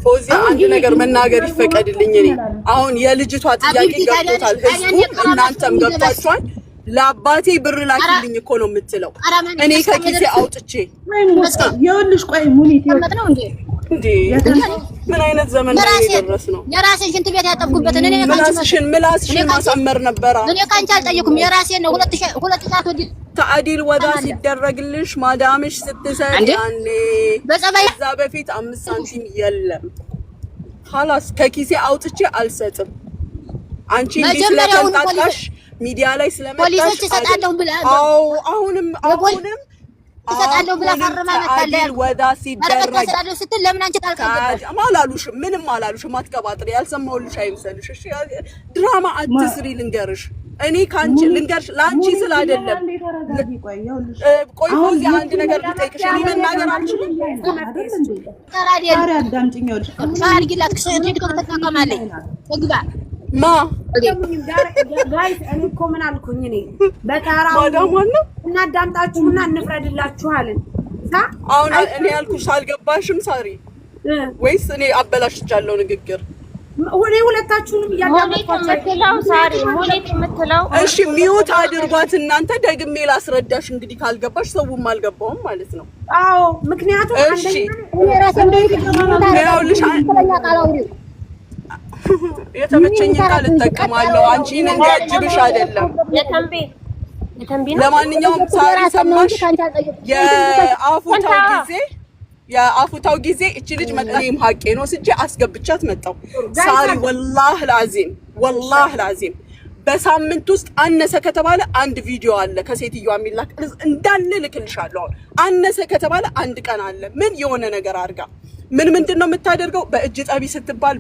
ፎዚ አንድ ነገር መናገር ይፈቀድልኝ። እኔ አሁን የልጅቷ ጥያቄ ገብቶታል፣ ህዝቡ እናንተም ገብታችኋል። ለአባቴ ብር ላኪልኝ እኮ ነው የምትለው። እኔ ከኪሴ አውጥቼ ይኸውልሽ፣ ቆይ ሙኒት እንዴ ምን አይነት ዘመን ላይ ደረስ ነው? የራሴን ሽንት ቤት ያጠብኩበትን እኔ ምላስሽን ማሳመር ነበር። እኔ ካንቺ አልጠየኩም። የራሴን ነው። ሁለት ሰዓት ወዲህ ተአዲል ወዳ ሲደረግልሽ ማዳምሽ ስትሰጥ ያኔ በጸባይ እዛ በፊት 5 ሳንቲም የለም። خلاص ከኪሴ አውጥቼ አልሰጥም። አንቺ ስለተንጣጣሽ ሚዲያ ላይ ስለመጣሽ ፖሊሶች ይሰጣለው ብላ አሁንም ተሰጣለው ብላ ፈርማ መጣለ ወዳ ሲደረግ ተሰጣለው ስትል ለምን አንቺ ታልቀበል ማላሉሽ ምንም ማላሉሽ አትቀባጥሪ ያልሰማውልሽ አይምሰልሽ። እሺ ድራማ አትስሪ ልንገርሽ። እኔ ካንቺ ልንገርሽ ላንቺ ስለ አይደለም ቆይ ፎዚ አንድ ነገር ልጠይቅሽ። እኔ መናገር አልችልም። ታዲያ አዳምጪኝ። ታርጊላት ከሰይድ ከተጠቀማለኝ ተግባ ማ ጋይስ እኔ እኮ ምን አልኩኝ? እኔ በተራው እናዳምጣችሁና እንፍረድላችኋለን። አሁን እኔ ያልኩሽ አልገባሽም ሳሪ? ወይስ እኔ አበላሽቻለሁ ንግግር? እኔ ሁለታችሁንም ያዳምጣችሁ ሳሪ ሞኔት የምትለው እሺ ሚውት አድርጓት እናንተ። ደግሜ ላስረዳሽ እንግዲህ ካልገባሽ ሰውም አልገባውም ማለት ነው። አዎ ምክንያቱም የተመቸኝ ቃል እጠቀማለሁ። አንቺን እንዲያጅብሽ አይደለም። ለማንኛውም ሳሪ ሰማሽ? የአፉታው ጊዜ እቺ ልጅ መጥኔም ሀቄ ነው ስጄ አስገብቻት መጣው። ሳሪ ወላሂ ላዚም በሳምንት ውስጥ አነሰ ከተባለ አንድ ቪዲዮ አለ ከሴትዮዋ የሚላክ እንዳለ ልክልሻለሁ። አነሰ ከተባለ አንድ ቀን አለ። ምን የሆነ ነገር አድርጋ ምንድነው የምታደርገው? በእጅ ጠቢ ስትባል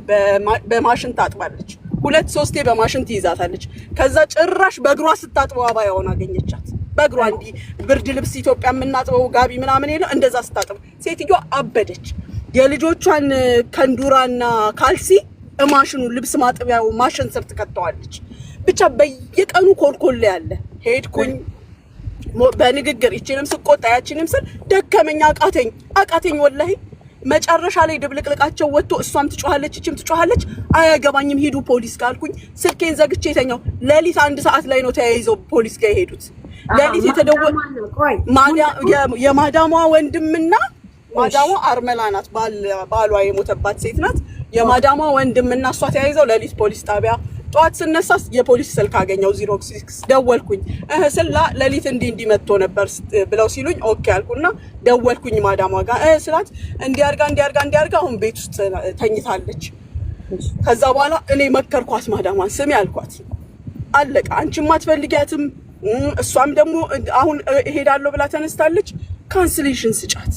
በማሽን ታጥባለች። 2-3 በማሽን ትይዛታለች። ከዛ ጭራሽ በእግሯ ስታጥበው አባያውን አገኘቻት። በእግሯ እንዲህ ብርድ ልብስ ኢትዮጵያ የምናጥበው ጋቢ ምናምን የለው እንደዛ ስታጥብ ሴትዮዋ አበደች። የልጆቿን ከንዱራና ካልሲ ማሽኑ ልብስ ማጥቢያው ማሽን ስር ትከተዋለች። ብቻ በየቀኑ ኮልኮል ያለ ሄድኩኝ በንግግር ይችንም ስቆጣ ያችንም ስል ደከመኝ፣ አቃተኝ ወላሂ። መጨረሻ ላይ ድብልቅልቃቸው ወጥቶ እሷም ትጮሃለች እቺም ትጮሃለች። አያገባኝም ሂዱ ፖሊስ ጋልኩኝ። ስልኬን ዘግቼ ተኛው። ሌሊት 1 ሰዓት ላይ ነው ተያይዘው ፖሊስ ጋር የሄዱት። ሌሊት የተደወለ የማዳሟ ወንድምና ማዳሟ አርመላ ናት፣ ባሏ የሞተባት ሴት ናት። የማዳሟ ወንድምና እሷ ተያይዘው ሌሊት ፖሊስ ጣቢያ። ጧት ስነሳስ የፖሊስ ስልክ አገኘው 06 ደወልኩኝ። ስላ ሌሊት እንዲህ መጥቶ ነበር ብለው ሲሉኝ ኦኬ አልኩና ደወልኩኝ ማዳሟ ጋር ስላት እንዲያርጋ አሁን ቤት ውስጥ ተኝታለች። ከዛ በኋላ እኔ መከርኳት ማዳሟን ስሚ አልኳት። አለቀ። አንቺም አትፈልጊያትም እሷም ደግሞ አሁን እሄዳለሁ ብላ ተነስታለች። ካንስሌሽን ስጫት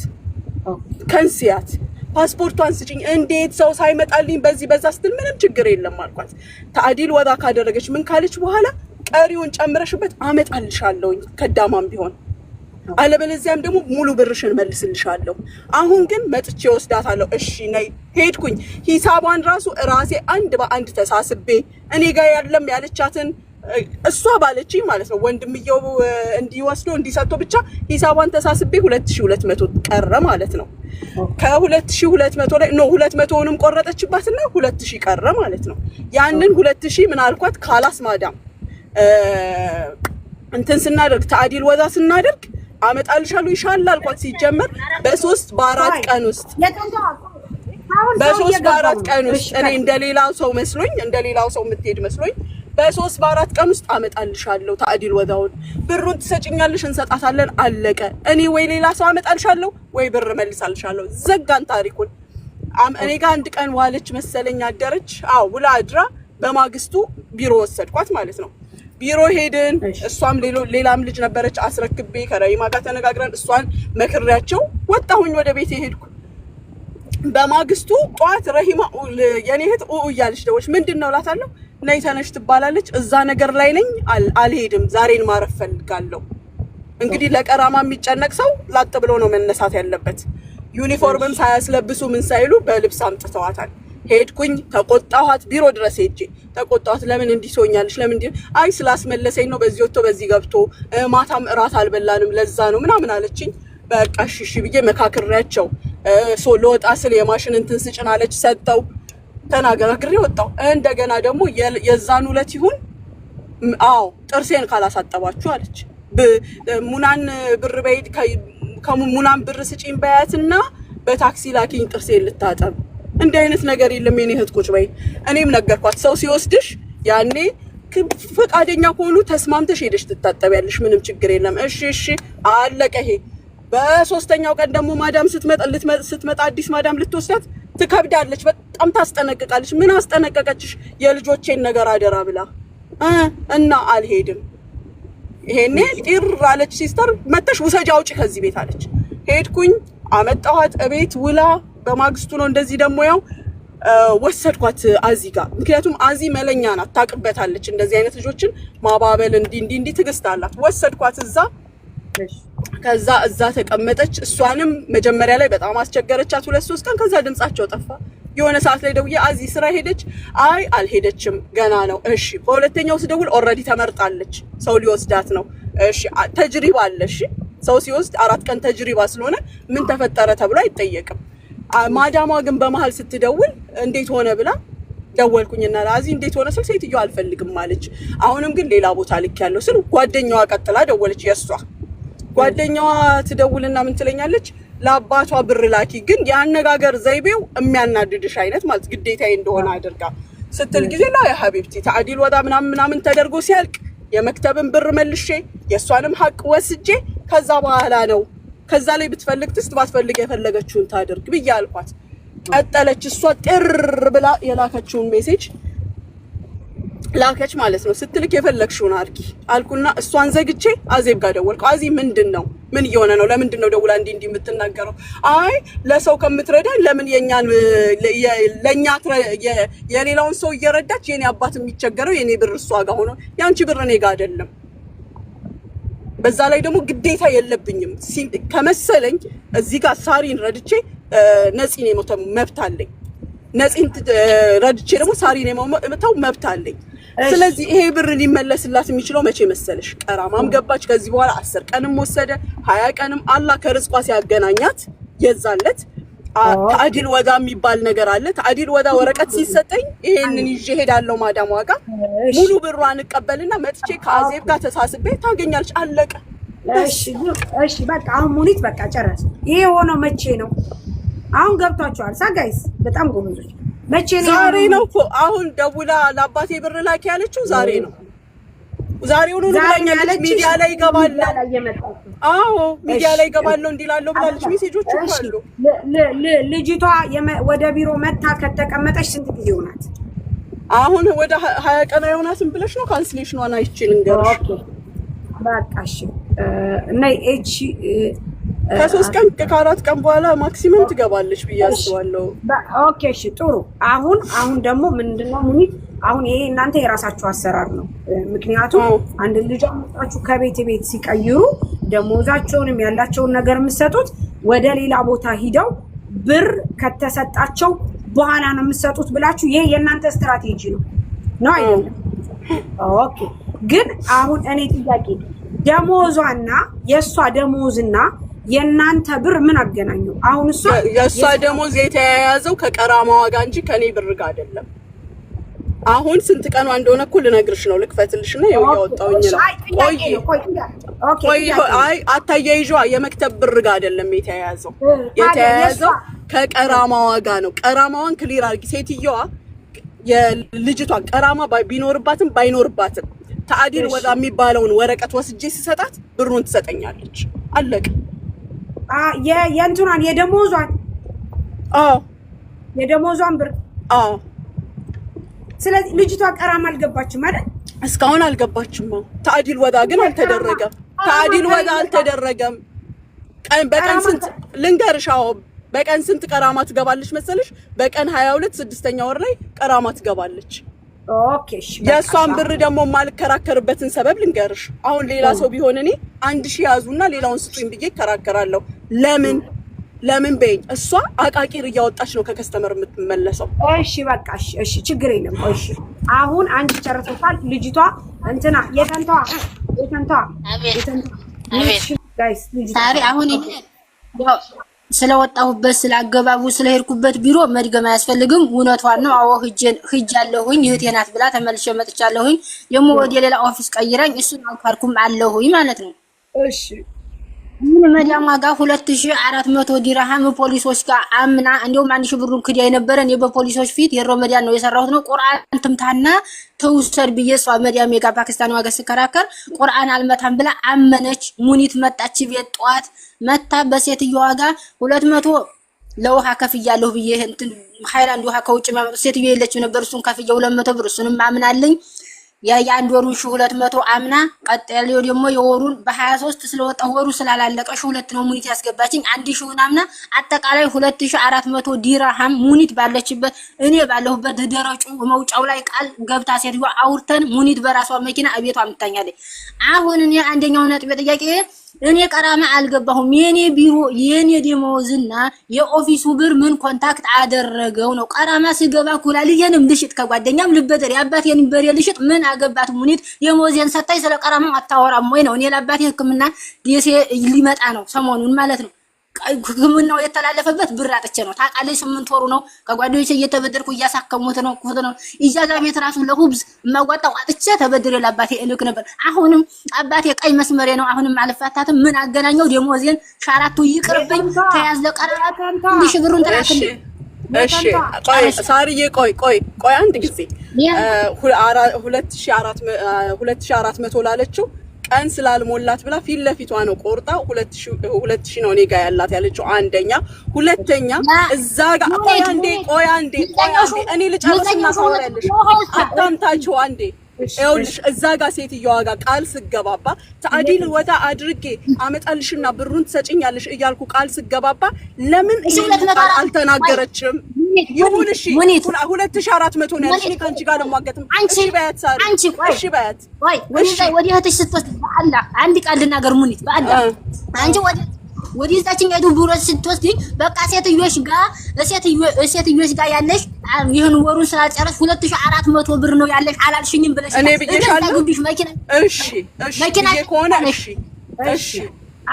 ከንሲያት ፓስፖርቷን ስጪኝ። እንዴት ሰው ሳይመጣልኝ በዛ ስትል ምንም ችግር የለም አልኳት። ተአዲል ወዳ ካደረገች ምን ካለች በኋላ ቀሪውን ጨምረሽበት አመጣልሻለሁ ከዳማም ቢሆን አለበለዚያም ደግሞ ሙሉ ብርሽን መልስልሻለሁ። አሁን ግን መጥቼ ወስዳታለሁ። እሺ ነይ ሄድኩኝ። ሂሳቧን ራሱ ራሴ አንድ በአንድ ተሳስቤ እኔ ጋር ያለም ያለቻትን እሷ ባለችኝ ማለት ነው። ወንድምየው እንዲወስዶ እንዲሰጥቶ ብቻ ሂሳቧን ተሳስቤ 2200 ቀረ ማለት ነው። ከ2200 ላይ ነው 200ንም ቆረጠችባትና 2000 ቀረ ማለት ነው። ያንን 2000 ምን አልኳት? ካላስ ማዳም እንትን ስናደርግ ተአዲል ወዛ ስናደርግ አመጣልሻለሁ ይሻላል አልኳት። ሲጀመር በ3 በ4 ቀን ውስጥ እኔ እንደሌላው ሰው መስሎኝ እንደሌላው ሰው የምትሄድ መስሎኝ በ3 በ4 ቀን ውስጥ አመጣልሻለሁ ተአዲል ወዳውን ብሩን ትሰጪኛለሽ እንሰጣታለን አለቀ። እኔ ወይ ሌላ ሰው አመጣልሻለሁ ወይ ብር መልሳልሻለሁ። ዘጋን ታሪኩን። እኔ ጋር አንድ ቀን ዋለች መሰለኝ አደረች። ውላ አድራ በማግስቱ ቢሮ ወሰድኳት ማለት ነው። ቢሮ ሄድን። እሷም ሌላም ልጅ ነበረች አስረክቤ ከረይማ ጋር ተነጋግረን እሷን መክሬያቸው ወጣሁኝ ወደ ቤት ሄድኩ። በማግስቱ ጧት ረሂማ የኔ እህት እያለች ደወለች። ምንድነው እላታለሁ። ነይ ተነሽ ትባላለች። እዛ ነገር ላይ ነኝ አልሄድም፣ ዛሬን ማረፍ ፈልጋለሁ። እንግዲህ ለቀራማ የሚጨነቅ ሰው ላጥ ብሎ ነው መነሳት ያለበት። ዩኒፎርምም ሳያስለብሱ ምን ሳይሉ በልብስ አምጥተዋታል። ሄድኩኝ ተቆጣኋት። ቢሮ ድረስ ሄጄ ተቆጣኋት። ለምን እንዲሶኛልሽ? ለምን እንዲ አይ ስላስመለሰኝ ነው። በዚህ ወጥቶ በዚህ ገብቶ ማታም እራት አልበላንም ለዛ ነው ምናምን አለችኝ። በቃ እሺ ብዬ መካከሪያቸው ለወጣ ስለ የማሽን እንትን ስጭን አለች። ሰጠው ተናገራግሬ ወጣው። እንደገና ደግሞ የዛን ሁለት ይሁን ጥርሴን ካላሳጠባችሁ አለች። ሙናን ብር በይድ ከሙናን ብር ስጪኝ በያትና በታክሲ ላኪኝ ጥርሴ ልታጠብ። እንዲህ አይነት ነገር የለም የኔ እህት ቁጭ በይ። እኔም ነገርኳት ሰው ሲወስድሽ ያኔ ፈቃደኛ ከሆኑ ተስማምተሽ ሄደሽ ትታጠቢያለሽ፣ ምንም ችግር የለም። እሺ አለቀ ይሄ። በሶስተኛው ቀን ደግሞ ማዳም ስትመጣ አዲስ ማዳም ልትወስዳት ትከብዳለች፣ በጣም ታስጠነቅቃለች። ምን አስጠነቀቀችሽ? የልጆቼን ነገር አደራ ብላ እና አልሄድም። ይሄኔ ጢር አለች ሲስተር፣ መተሽ ውሰጂ አውጪ ከዚህ ቤት አለች። ሄድኩኝ አመጣኋት እቤት ውላ በማግስቱ ነው እንደዚህ ደግሞ ያው ወሰድኳት አዚ ጋር። ምክንያቱም አዚ መለኛ ናት፣ ታውቅበታለች እንደዚህ አይነት ልጆችን ማባበል እንዲህ ትግስት አላት። ወሰድኳት እዛ። ከዛ እዛ ተቀመጠች። እሷንም መጀመሪያ ላይ በጣም አስቸገረቻት 2-3 ቀን። ከዛ ድምጻቸው ጠፋ። የሆነ ሰዓት ላይ ደውዬ አዚ ስራ ሄደች? አይ አልሄደችም ገና ነው። እሺ በሁለተኛው ስደውል ኦልሬዲ ተመርጣለች፣ ሰው ሊወስዳት ነው። እሺ ተጅሪባ አለ። እሺ ሰው ሲወስድ 4 ቀን ተጅሪባ ስለሆነ ምን ተፈጠረ ተብሎ አይጠየቅም። ማዳሟ ግን በመሃል ስትደውል እንዴት ሆነ ብላ ደወልኩኝና ለአዚ እንዴት ሆነ ስል ሴትዮ አልፈልግም ማለች። አሁንም ግን ሌላ ቦታ ልክ ያለው ስል ጓደኛዋ ቀጥላ ደወለች። የሷ ጓደኛዋ ትደውልና ምን ትለኛለች? ለአባቷ ብር ላኪ፣ ግን የአነጋገር ዘይቤው የሚያናድድሽ አይነት ማለት ግዴታዬ እንደሆነ አድርጋ ስትል ጊዜ ላይ ሀቢብቲ ታዲል ወዳ ምናምን ተደርጎ ሲያልቅ የመክተብን ብር መልሼ የሷንም ሀቅ ወስጄ ከዛ በኋላ ነው ከዛ ላይ ብትፈልግ ትስት ባትፈልግ የፈለገችውን ታደርግ ብዬ አልኳት። ቀጠለች። እሷ ጥር ብላ የላከችውን ሜሴጅ ላከች ማለት ነው። ስትልክ የፈለግሽውን አድርጊ አልኩና እሷን ዘግቼ አዜብ ጋር ደወልኩ። አዚ ምንድነው? ምን እየሆነ ነው? ለምንድን ነው ደውላ እንዲህ የምትናገረው? አይ ለሰው ከምትረዳ ለምን የኛን ለኛ የሌላውን ሰው እየረዳች የኔ አባት የሚቸገረው የኔ ብር እሷ ጋር ሆኖ ያንቺ ብር እኔ ጋር አይደለም። በዛ ላይ ደግሞ ግዴታ የለብኝም ከመሰለኝ እዚህ ጋር ሳሪን ረድቼ ነፂን የሞተው መብት አለኝ። ነፂን ረድቼ ደግሞ ሳሪን የሞተው መብት አለኝ። ስለዚህ ይሄ ብር ሊመለስላት የሚችለው መቼ መሰለሽ? ቀራማም ገባች። ከዚህ በኋላ 10 ቀንም ወሰደ 20 ቀንም አላህ ከርዝቋ ሲያገናኛት የዛለት ታዲል ወዳ የሚባል ነገር አለ። ታዲል ወዳ ወረቀት ሲሰጠኝ ይሄንን ይዤ ሄዳለሁ ማዳም ዋጋ ሙሉ ብሯን እቀበልና መጥቼ ከአዜብ ጋር ተሳስቤ ታገኛለች። አለቀ። እሺ በቃ አሁን ሙኒት በቃ ጨረስ። ይሄ ሆኖ መቼ ነው? አሁን ገብቷቸዋል ሳጋይስ፣ በጣም ጎበዞች። መቼ ነው? ዛሬ ነው እኮ አሁን ደውላ ለአባቴ ብር ላኪ ያለችው ዛሬ ነው። ዛሬውን ሁሉ ብላኛለች። ሚዲያ ላይ ይገባል። አዎ ሚዲያ ላይ ይገባል እንዲላለው ብላለች። ሜሴጆች አሉ። ልጅቷ ወደ ቢሮ መታ ከተቀመጠች ስንት ጊዜ ሆናት? አሁን ወደ 20 ቀን አይሆናትም ብለሽ ነው? ካንስሌሽኗን አይችል እንገርሽ። በቃ እሺ እና ኤች ከ3 ቀን ከ4 ቀን በኋላ ማክሲመም ትገባለች ብዬ አስባለሁ። ኦኬ እሺ ጥሩ። አሁን ደግሞ ምንድነው ሙኒት፣ አሁን ይሄ እናንተ የራሳችሁ አሰራር ነው። ምክንያቱም አንድ ልጅ አመጣችሁ ከቤት ሲቀይሩ ደሞዛቸውንም ያላቸውን ነገር የምትሰጡት ወደ ሌላ ቦታ ሂደው ብር ከተሰጣቸው በኋላ ነው የምትሰጡት ብላችሁ ይሄ የእናንተ ስትራቴጂ ነው አይደለም? ኦኬ። ግን አሁን እኔ ጥያቄ ደሞዟና የሷ ደሞዝና የእናንተ ብር ምን አገናኘው? አሁን እሷ የሷ ደሞዝ የተያያዘው ከቀራማዋ ጋር እንጂ ከኔ ብር ጋር አይደለም። አሁን ስንት ቀኗ እንደሆነ እኮ ልነግርሽ ነው። ልክፈትልሽ ነው ያወጣውኝ ነው። ቆይ አይ አታያይዟ። የመክተብ ብር ጋር አይደለም የተያያዘው ከቀራማዋ ጋር ነው። ቀራማዋን ክሊር አድርጊ። ሴትዮዋ የልጅቷ ቀራማ ቢኖርባትም ባይኖርባትም ታዲል ወዳ የሚባለውን ወረቀት ወስጄ ሲሰጣት ብሩን ትሰጠኛለች። አለቀ። የእንትኗን የደሞዟን የደሞዟን ብር ስለዚህ ልጅቷ ቀራማ አልገባችም አይደል? እስካሁን አልገባችም። ታዲል ወዳ ግን አልተደረገም። ታዲል ወዳ አልተደረገም። በቀን ስንት ልንገርሻው፣ በቀን ስንት ቀራማ ትገባለች መሰለሽ? በቀን 22 6ኛ ወር ላይ ቀራማ ትገባለች። ኦኬ እሺ። የሷን ብር ደግሞ ማልከራከርበትን ሰበብ ልንገርሽ። አሁን ሌላ ሰው ቢሆን እኔ 1000 ያዙና ሌላውን ስጡኝ ብዬ እከራከራለሁ። ለምን በይኝ። እሷ አቃቂር እያወጣች ነው ከከስተመር የምትመለሰው። እሺ በቃ እሺ ችግር የለም። እሺ አሁን አንቺ ጨርሰሻል። ልጅቷ እንትና የተንቷ ጋይስ ታሪ አሁን ያው ስለወጣሁበት ስላገባቡ ስለሄድኩበት ቢሮ መድገም አያስፈልግም። እውነቷን ነው። አዎ ሂጃለሁኝ እህቴ ናት ብላ ተመልሼ መጥቻለሁኝ። ደግሞ ወደ ሌላ ኦፊስ ቀይራኝ እሱን አልካርኩም አለሁኝ ማለት ነው። እሺ ምን መዲያም ዋጋ 2400 ዲርሃም ፖሊሶች ጋር አምና እንደውም 1000 ብሩን ክዲያ የነበረን በፖሊሶች ፊት የሮመዳን ነው የሰራሁት ነው ቁርአን ትምታና ተውሰድ ብዬ ሰው መዲያም የጋ ፓኪስታን ዋጋ ሲከራከር ቁርአን አልመታም ብላ አመነች። ሙኒት መጣች ቤት ጧት መታ በሴትየዋ ዋጋ 200 ለውሃ ከፍያለሁ ብዬ እንትን ሃይላንድ ውሃ ከውጭ ማመጣ ሴትዮ የለችም ነበር እሱን ከፍያው 200 ብር እሱንም ማምናልኝ የአንድ ወሩን 200 አምና ቀጥያለሁ ደግሞ የወሩን በ23 ስለወጣ ወሩ ስላላለቀ 2 ነው ሙኒት ያስገባችኝ 1000 አምና አጠቃላይ 2400 ዲርሃም ሙኒት ባለችበት እኔ ባለሁበት ደረጩ መውጫው ላይ ቃል ገብታ ሴትዮ አውርተን ሙኒት በራሷ መኪና አቤቷ አምጣኛለች። አሁን እኔ አንደኛው ነጥብ ጥያቄ እኔ ቀራማ አልገባሁም የኔ ቢሮ የኔ ደሞዝና የኦፊሱ ብር ምን ኮንታክት አደረገው ነው? ቀራማ ሲገባ ኩላልየንም ልሽጥ ከጓደኛም ልበደር ያባቴን በሬ ልሽጥ ምን አገባት ሙኒት ደሞዜን ሰጣይ ስለ ቀራማው አታወራም ወይ ነው? እኔ ለአባቴ ሕክምና ደሴ ሊመጣ ነው ሰሞኑን ማለት ነው። ሕክምናው የተላለፈበት ብር አጥቼ ነው ታውቃለች። 8 ወሩ ነው ከጓደኞቼ እየተበደርኩ እያሳከሙት ነው ኢጃዛ ቤት ራሱ ለሁብዝ ማጓጣው አጥቼ ተበድሬ ለአባቴ እልክ ነበር። አሁንም አባቴ ቀይ መስመሬ ነው። አሁንም አልፋታትም። ምን አገናኘው? ደሞዜን ሻራቱ ይቅርብኝ ተያዝ ለቀራራታንታ ልሽ ብሩን ተላክልኝ። እሺ ቆይ ሳርዬ ቆይ አንድ ጊዜ 2400 ላለችው ቀን ስላልሞላት ብላ ፊት ለፊቷ ነው ቆርጣ 2000 ነው እኔ ጋር ያላት ያለችው። አንደኛ ሁለተኛ እዛ ጋር ቆይ አንዴ እኔ ልጨርስና ሳወራለሽ አታምታችሁ አንዴ ይኸውልሽ እዛ ጋር ሴትዮዋ ጋር ቃል ስገባባ ተአዲል ወዳ አድርጌ አመጣልሽና ብሩን ትሰጪኛለሽ እያልኩ ቃል ስገባባ ለምን አልተናገረችም? ይሁን እሺ 2400 ነው ያልሽ። ካንቺ ጋር ለማገጥም እሺ በያት ሳሪ እሺ በያት ወዲህ እህትሽ ስትወስድ በአላህ አንድ ቃል ልናገር ሙኒት በአላህ አንቺ ወዲህ እዛችን ያዱ ብሮስ ስትወስድ በቃ ሴትዮሽ ጋር ያለሽ ይሄን ወሩን ስላጨረስ 2400 ብር ነው ያለሽ አላልሽኝም ብለሽ እኔ ብዬሻለሁ። እሺ መኪና ከሆነ እሺ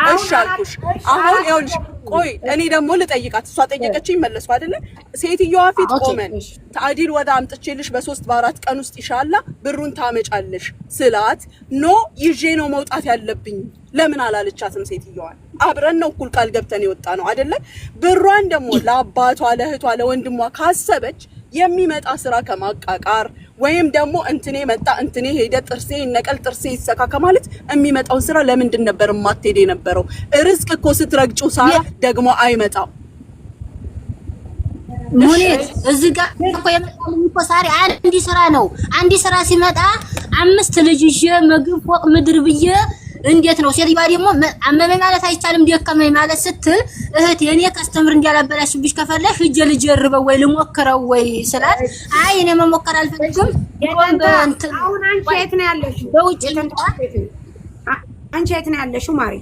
አልኩሽ። አሁን ይኸውልሽ ቆይ እኔ ደግሞ ልጠይቃት። እሷ ጠየቀችኝ መለስኩ አይደለ? ሴትዮዋ ፊት ቆመን ተአዲል ወዳ አምጥቼልሽ በ3 በ4 ቀን ውስጥ ኢንሻአላ ብሩን ታመጫለሽ ስላት ኖ ይዤ ነው መውጣት ያለብኝ ለምን አላለቻትም? ሴትዮዋ አብረን ነው እኩል ቃል ገብተን የወጣ ነው አይደለ? ብሯን ደግሞ ለአባቷ ለእህቷ ለወንድሟ ካሰበች የሚመጣ ስራ ከማቃቃር ወይም ደግሞ እንትኔ መጣ እንትኔ ሄደ ጥርሴ ይነቀል ጥርሴ ይሰካ ከማለት የሚመጣው ስራ ለምንድን ነበር ማትሄድ የነበረው? ርዝቅ እኮ ስትረግጩ ሳራ ደግሞ አይመጣው። ሙኒት እዚህ ጋር እኮ የመጣልኝ እኮ ሳሪ አንዲ ስራ ነው። አንዲ ስራ ሲመጣ 5 ልጅ ይዤ ምግብ ፎቅ ምድር ብዬ እንዴት ነው ሴትዮዋ ደግሞ አመመኝ ማለት አይቻልም ደከመኝ ማለት ስትል እህት የኔ ከስተምር እንዲያላበላሽብሽ ከፈለሽ እጄ ልጀርበው ወይ ልሞክረው ወይ ስላት አይ እኔ መሞከር አልፈልግም። አሁን አንቺ የት ነው ያለሽው? በውጭ አንቺ የት ነው ያለሽው ማሪ?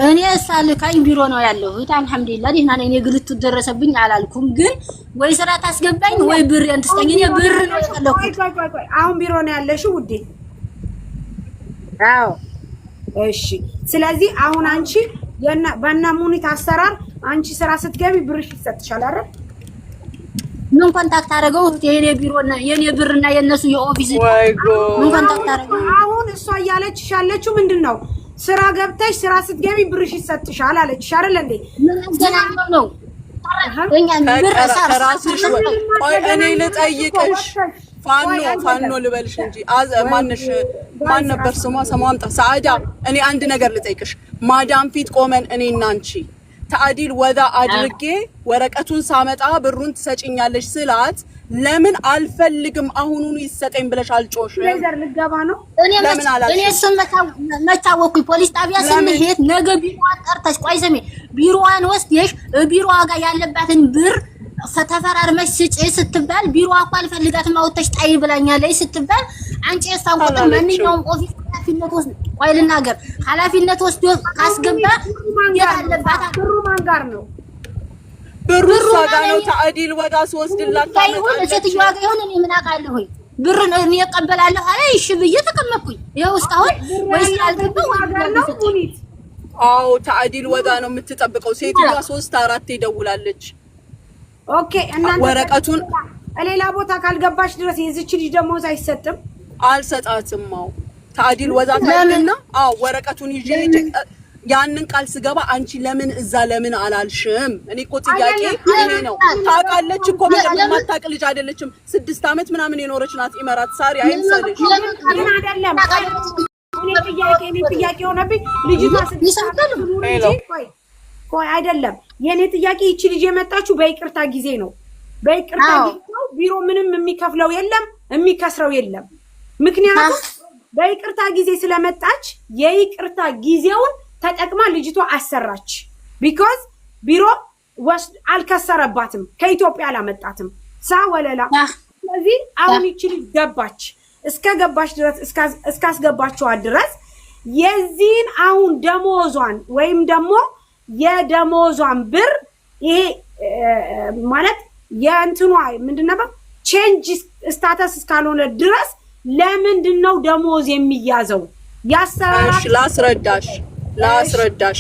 እኔ ሳልካኝ ቢሮ ነው ያለሁት። አልሐምዱሊላህ ደህና ነኝ። ግልቱ ደረሰብኝ አላልኩም፣ ግን ወይ ስራ ታስገባኝ ወይ ብር እንትስጠኝ። እኔ ብር ነው ያለሁት። ቆይ አሁን ቢሮ ነው ያለሽው ውዴ? አዎ እሺ። ስለዚህ አሁን አንቺ በእነ ሙኒት አሰራር አንቺ ስራ ስትገቢ ብርሽ ይሰጥሻል አይደል? ምን ኮንታክት አደረገው? የኔ ቢሮና የኔ ብርና የነሱ የኦፊስ ምን ኮንታክት አደረገው? አሁን እሷ እያለችሽ ያለችው ምንድነው? ስራ ገብተሽ ስራ ስትገቢ ብርሽ ይሰጥሻል አለችሽ አይደል እንዴ? ምን አገናኘው ነው? እኛ ብር ራስሽ ቆይ እኔ ልጠይቅሽ ፋኖ ልበልሽ እንጂ ማን ነበር ስሟ? ሰማምጣ ሰዓዳ። እኔ አንድ ነገር ልጠይቅሽ። ማዳም ፊት ቆመን እኔና አንቺ ተአዲል ወዳ አድርጌ ወረቀቱን ሳመጣ ብሩን ትሰጪኛለሽ ስላት ለምን አልፈልግም አሁኑኑ ይሰጠኝ ብለሽ አልጮሽም? ሌዘር ልገባ ነው እኔ እሱን መታወኩኝ። ፖሊስ ጣቢያ ስንሄድ ነገ ቢሮዋን ጠርተሽ ቆይ ስሜ ቢሮዋን ወስደሽ ቢሮዋ ጋር ያለባትን ብር ተፈራርመሽ ስጪ ስትባል ቢሮዋ እኮ አልፈልጋትም አውጥተሽ ጣይ ብላኛለች ስትባል አንቺ የእሷን ቁጥር ማንኛውም ኦፊስ ኃላፊነት ወስዶ ቆይ ልናገር ኃላፊነት ወስዶ ካስገባ ያለባት ብሩ ማን ጋር ነው? ብሩ እሷ ጋር ነው። ተአዲል ወዳ ስወስድላት ታይሁን ሴትዮዋ ጋር ይሁን እኔ ምን አውቃለሁ? ብር እኔ እቀበላለሁ አለ። እሺ ብዬ ተቀመጥኩኝ። ይኸው እስካሁን ወይስ አልገባው ነው ሙኒት? አዎ ተአዲል ወዳ ነው የምትጠብቀው። ሴትዮዋ 3-4 ይደውላለች። ኦኬ እናንተ ወረቀቱን ሌላ ቦታ ካልገባሽ ድረስ የዚች ልጅ ደሞዝ አይሰጥም? አልሰጣትም። አዎ ተአዲል ወዳ ታይልና አዎ ወረቀቱን ይዤ ያንን ቃል ስገባ አንቺ ለምን እዛ ለምን አላልሽም? እኔ እኮ ጥያቄ እኔ ነው። ታውቃለች እኮ ምንም የማታውቅ ልጅ አይደለችም። 6 ዓመት ምናምን የኖረች ናት ኢማራት። ሳሪ አይምሰልሽ። ግን አይደለም እኔ ጥያቄ ሆነብኝ። ልጅቷ ስትሳተፍ ቆይ አይደለም የኔ ጥያቄ። ይቺ ልጅ የመጣችው በይቅርታ ጊዜ ነው። በይቅርታ ጊዜ ነው። ቢሮ ምንም የሚከፍለው የለም የሚከስረው የለም። ምክንያቱም በይቅርታ ጊዜ ስለመጣች የይቅርታ ጊዜውን ተጠቅማ ልጅቷ አሰራች። ቢኮዝ ቢሮ አልከሰረባትም፣ ከኢትዮጵያ አላመጣትም ሳወለላ። ስለዚህ አሁን ይቺ ልጅ ገባች። እስከ ገባች ድረስ እስካስገባችኋት ድረስ የዚህን አሁን ደሞዟን ወይም ደግሞ የደሞዟን ብር ይሄ ማለት የእንትኗ ምንድን ነበር ቼንጅ ስታተስ እስካልሆነ ድረስ ለምንድን ነው ደሞዝ የሚያዘው? ያሰራራሽ ላስረዳሽ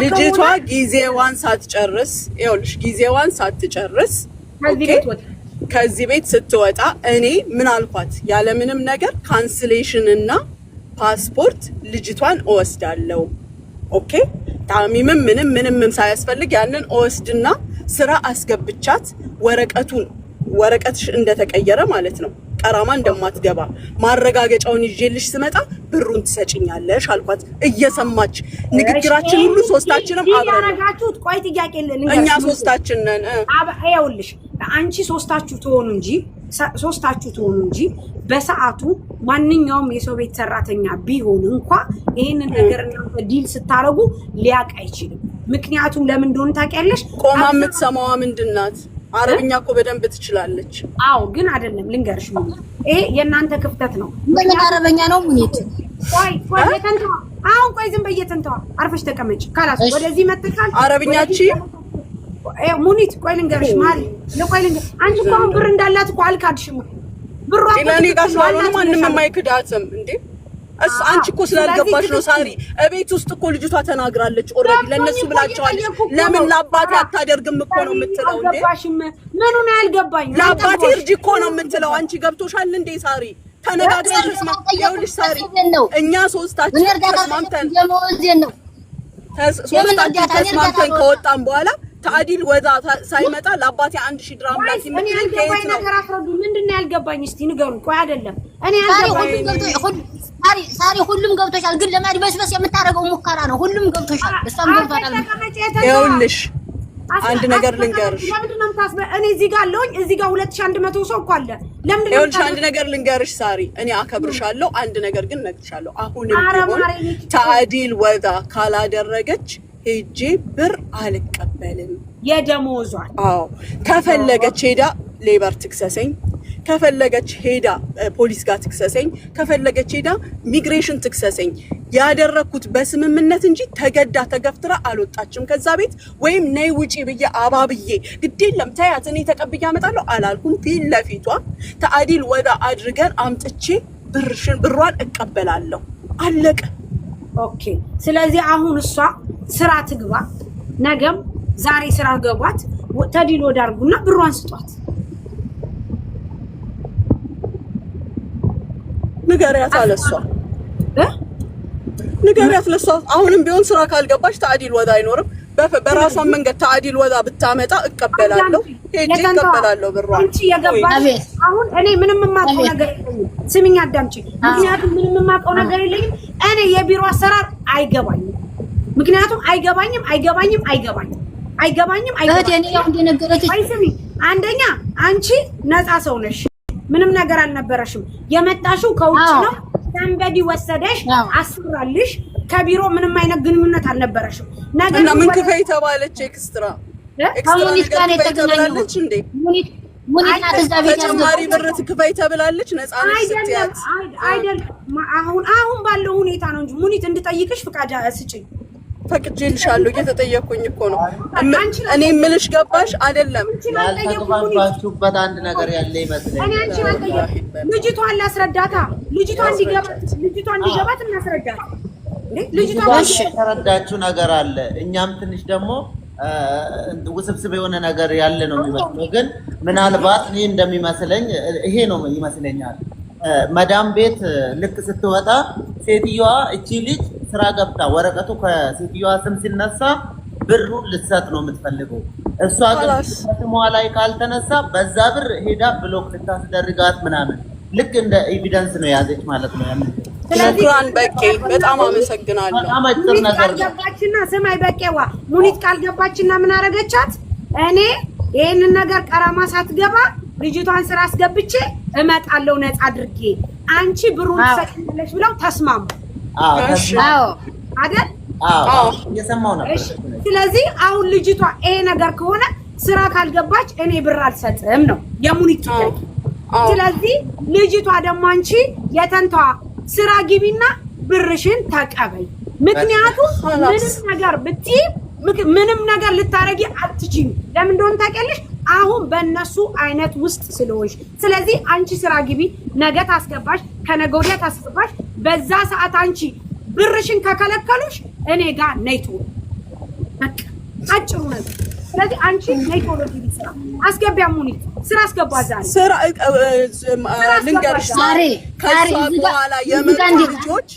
ልጅቷ ጊዜዋን ሳትጨርስ ይኸውልሽ ጊዜዋን ሳትጨርስ ከዚህ ቤት ስትወጣ እኔ ምን አልኳት? ያለምንም ነገር ካንስሌሽን እና ፓስፖርት ልጅቷን እወስዳለሁ። ኦኬ ታሚምም ምንም ሳያስፈልግ ያንን እወስድና ስራ አስገብቻት ወረቀትሽ እንደተቀየረ ማለት ነው ቀራማ እንደማትገባ ማረጋገጫውን ይዤልሽ ስመጣ ብሩን ትሰጪኛለሽ አልኳት። እየሰማች ንግግራችን ሁሉ ሶስታችንም አብረን ያረጋችሁት። ቆይ ጥያቄ ልንገርሽ፣ እኛ ሶስታችን ነን። ይኸውልሽ አንቺ ሶስታችሁ ትሆኑ እንጂ በሰዓቱ ማንኛውም የሰው ቤት ሰራተኛ ቢሆን እንኳን ይሄንን ነገር እናንተ ዲል ስታረጉ ሊያውቅ አይችልም። ምክንያቱም ለምን እንደሆነ ታውቂያለሽ? ቆማ የምትሰማዋ ምንድን ናት? አረብኛ እኮ በደንብ ትችላለች። አዎ ግን አይደለም ልንገርሽ፣ ይሄ የእናንተ ክፍተት ነው። ምን አረበኛ ነው ሙኒት? ቆይ የተንተዋ አሁን ቆይ ዝም በየተንተዋ አርፈሽ ተቀመጭ። ካላስ ወደዚህ መጥተሻል። አረብኛቺ ሙኒት ቆይ ልንገርሽ ማሪ ለቆይ ልንገርሽ፣ አንቺ እኮ አሁን ብር እንዳላት እኮ አልካድሽም። ብሩ ለኔ ጋር ስለሆነ ማንንም የማይክዳትም እንዴ። አንቺ እኮ ስላልገባሽ ነው ሳሪ። እቤት ውስጥ እኮ ልጅቷ ተናግራለች ኦሬዲ። ለነሱ ብላቸዋለች። ለምን ለአባቴ አታደርግም እኮ ነው የምትለው እንዴ? ምኑ ነው ያልገባኝ? ለአባቴ እርጂ እኮ ነው የምትለው። አንቺ ገብቶሻል እንዴ ሳሪ? ተነጋግረን ይኸውልሽ ሳሪ፣ እኛ ሶስታችን ተስማምተን ከወጣን በኋላ ታዲል ወዛ ሳይመጣ ለአባቴ 1000 ድራም ላይ ሲመጣ ምንድነው ያልገባኝ? እስቲ ንገሩኝ። ቆይ አይደለም እኔ ያልገባኝ ሳሪ ሁሉም ገብቶሻል፣ ግን ለማድበስበስ የምታረገው ሙከራ ነው። ሁሉም ገብቶሻል፣ እሷም ገብቷታል። ይኸውልሽ አንድ ነገር ልንገርሽ። ለምንድን ነው የምታስበው? እኔ እዚህ ጋር አለሁኝ። እዚህ ጋር 2100 ሰው እኮ አለ። ለምንድን ነው? ይኸውልሽ አንድ ነገር ልንገርሽ ሳሪ፣ እኔ አከብርሻለሁ። አንድ ነገር ግን እነግርሻለሁ። አሁንም ቢሆን ታዲል ወዛ ካላደረገች ሄጄ ብር አልቀበልም። የደሞዟን አዎ ከፈለገች ሄዳ ሌበር ትክሰሰኝ፣ ከፈለገች ሄዳ ፖሊስ ጋር ትክሰሰኝ፣ ከፈለገች ሄዳ ሚግሬሽን ትክሰሰኝ። ያደረኩት በስምምነት እንጂ ተገዳ ተገፍትራ አልወጣችም ከዛ ቤት። ወይም ነይ ውጪ ብዬ አባብዬ ግድ የለም ተያት እኔ ተቀብዬ አመጣለሁ አላልኩም። ፊት ለፊቷ ታዲል ወዳ አድርገን አምጥቼ ብሯን እቀበላለሁ። አለቀ። ኦኬ። ስለዚህ አሁን እሷ ስራ ትግባ፣ ነገም ዛሬ ስራ ገቧት፣ ተዲል ወዳ አድርጉና ብሯን ስጧት። ንገሪያት አለሷ ንገሪያት ለሷ። አሁንም ቢሆን ስራ ካልገባች ታዲል ወዳ አይኖርም። በራሷ መንገድ ታዲል ወዳ ብታመጣ እቀበላለሁ፣ ሄጄ እቀበላለሁ ብሯን። አንቺ የገባሽ አሁን እኔ ምንም የማውቀው ነገር የለኝም። ስሚኝ አዳምጪ። ምክንያቱም ምንም የማውቀው ነገር የለኝም። እኔ የቢሮ አሰራር አይገባኝም። ምክንያቱም አይገባኝም። አንደኛ አንቺ ነፃ ሰው ነሽ፣ ምንም ነገር አልነበረሽም። የመጣሽው ከውጭ ነው። ሰንበዲ ወሰደሽ አስራልሽ። ከቢሮ ምንም አይነት ግንኙነት አልነበረሽም። ነገር እና ምን ክፈይ ተባለች? ኤክስትራ ሙኒት ጋር የተገናኘች እንዴ? ሙኒት ናት ቤት ተጨማሪ ብር ትክፈይ ተብላለች። ነፃ ነሽ ስትያት አይደለም። አሁን ባለው ሁኔታ ነው እንጂ ሙኒት እንድጠይቅሽ ፍቃድ ስጪኝ። ፈቅጄልሻለሁ። እየተጠየቅኩኝ እኮ ነው። እኔ የምልሽ ገባሽ አይደለም? ያልተግባባችሁበት አንድ ነገር ያለ ይመስለኛል። ልጅቷን ላስረዳታ። ልጅቷ እንዲገባት እናስረዳት። ልጅቷ የተረዳችሁ ነገር አለ። እኛም ትንሽ ደግሞ ውስብስብ የሆነ ነገር ያለ ነው የሚመስለው። ግን ምናልባት እኔ እንደሚመስለኝ ይሄ ነው ይመስለኛል። መዳም ቤት ልክ ስትወጣ ሴትዮዋ እቺ ልጅ ስራ ገብታ ወረቀቱ ከሴትዮዋ ስም ሲነሳ ብሩን ልትሰጥ ነው የምትፈልገው። እሷ ግን ስሟ ላይ ካልተነሳ በዛ ብር ሄዳ ብሎክ ልታስደርጋት ምናምን ልክ እንደ ኤቪደንስ ነው ያዘች ማለት ነው። ያን ስለዚህን በቄ በጣም አመሰግናለሁ። አመጥር ነገር ገባችና ስማይ በቄዋ ሙኒት ቃል ገባችና ምን አረገቻት? እኔ ይሄንን ነገር ቀራማ ሳትገባ ልጅቷን ስራ አስገብቼ እመጣለሁ ነፃ አድርጌ አንቺ ብሩን ትሰጪኛለሽ ብለው ተስማሙ። አዎ አይደል? አዎ እየሰማው ነበር። ስለዚህ አሁን ልጅቷ ይሄ ነገር ከሆነ ስራ ካልገባች እኔ ብር አልሰጥም ነው የሙኒት ጥያቄ። ስለዚህ ልጅቷ ደግሞ አንቺ የተንቷ ስራ ግቢና ብርሽን ተቀበይ። ምክንያቱም ምንም ነገር ብትይ ምንም ነገር ልታረጊ አትችይም። ለምን እንደሆነ ታውቂያለሽ? አሁን በእነሱ አይነት ውስጥ ስለሆንሽ። ስለዚህ አንቺ ስራ ግቢ፣ ነገ ታስገባሽ፣ ከነገ ወዲያ ታስገባሽ። በዛ ሰዓት አንቺ ብርሽን ከከለከሉሽ እኔ ጋር ነይ ቶሎ። በቃ አጭሩ ነገር። ስለዚህ አንቺ ነይ ቶሎ ግቢ፣ ስራ አስገቢያ። ሙኒት ስራ አስገባ። ዛሬ ስራ ልንገርሽ፣ ዛሬ ከሷ በኋላ የመጡ ልጆች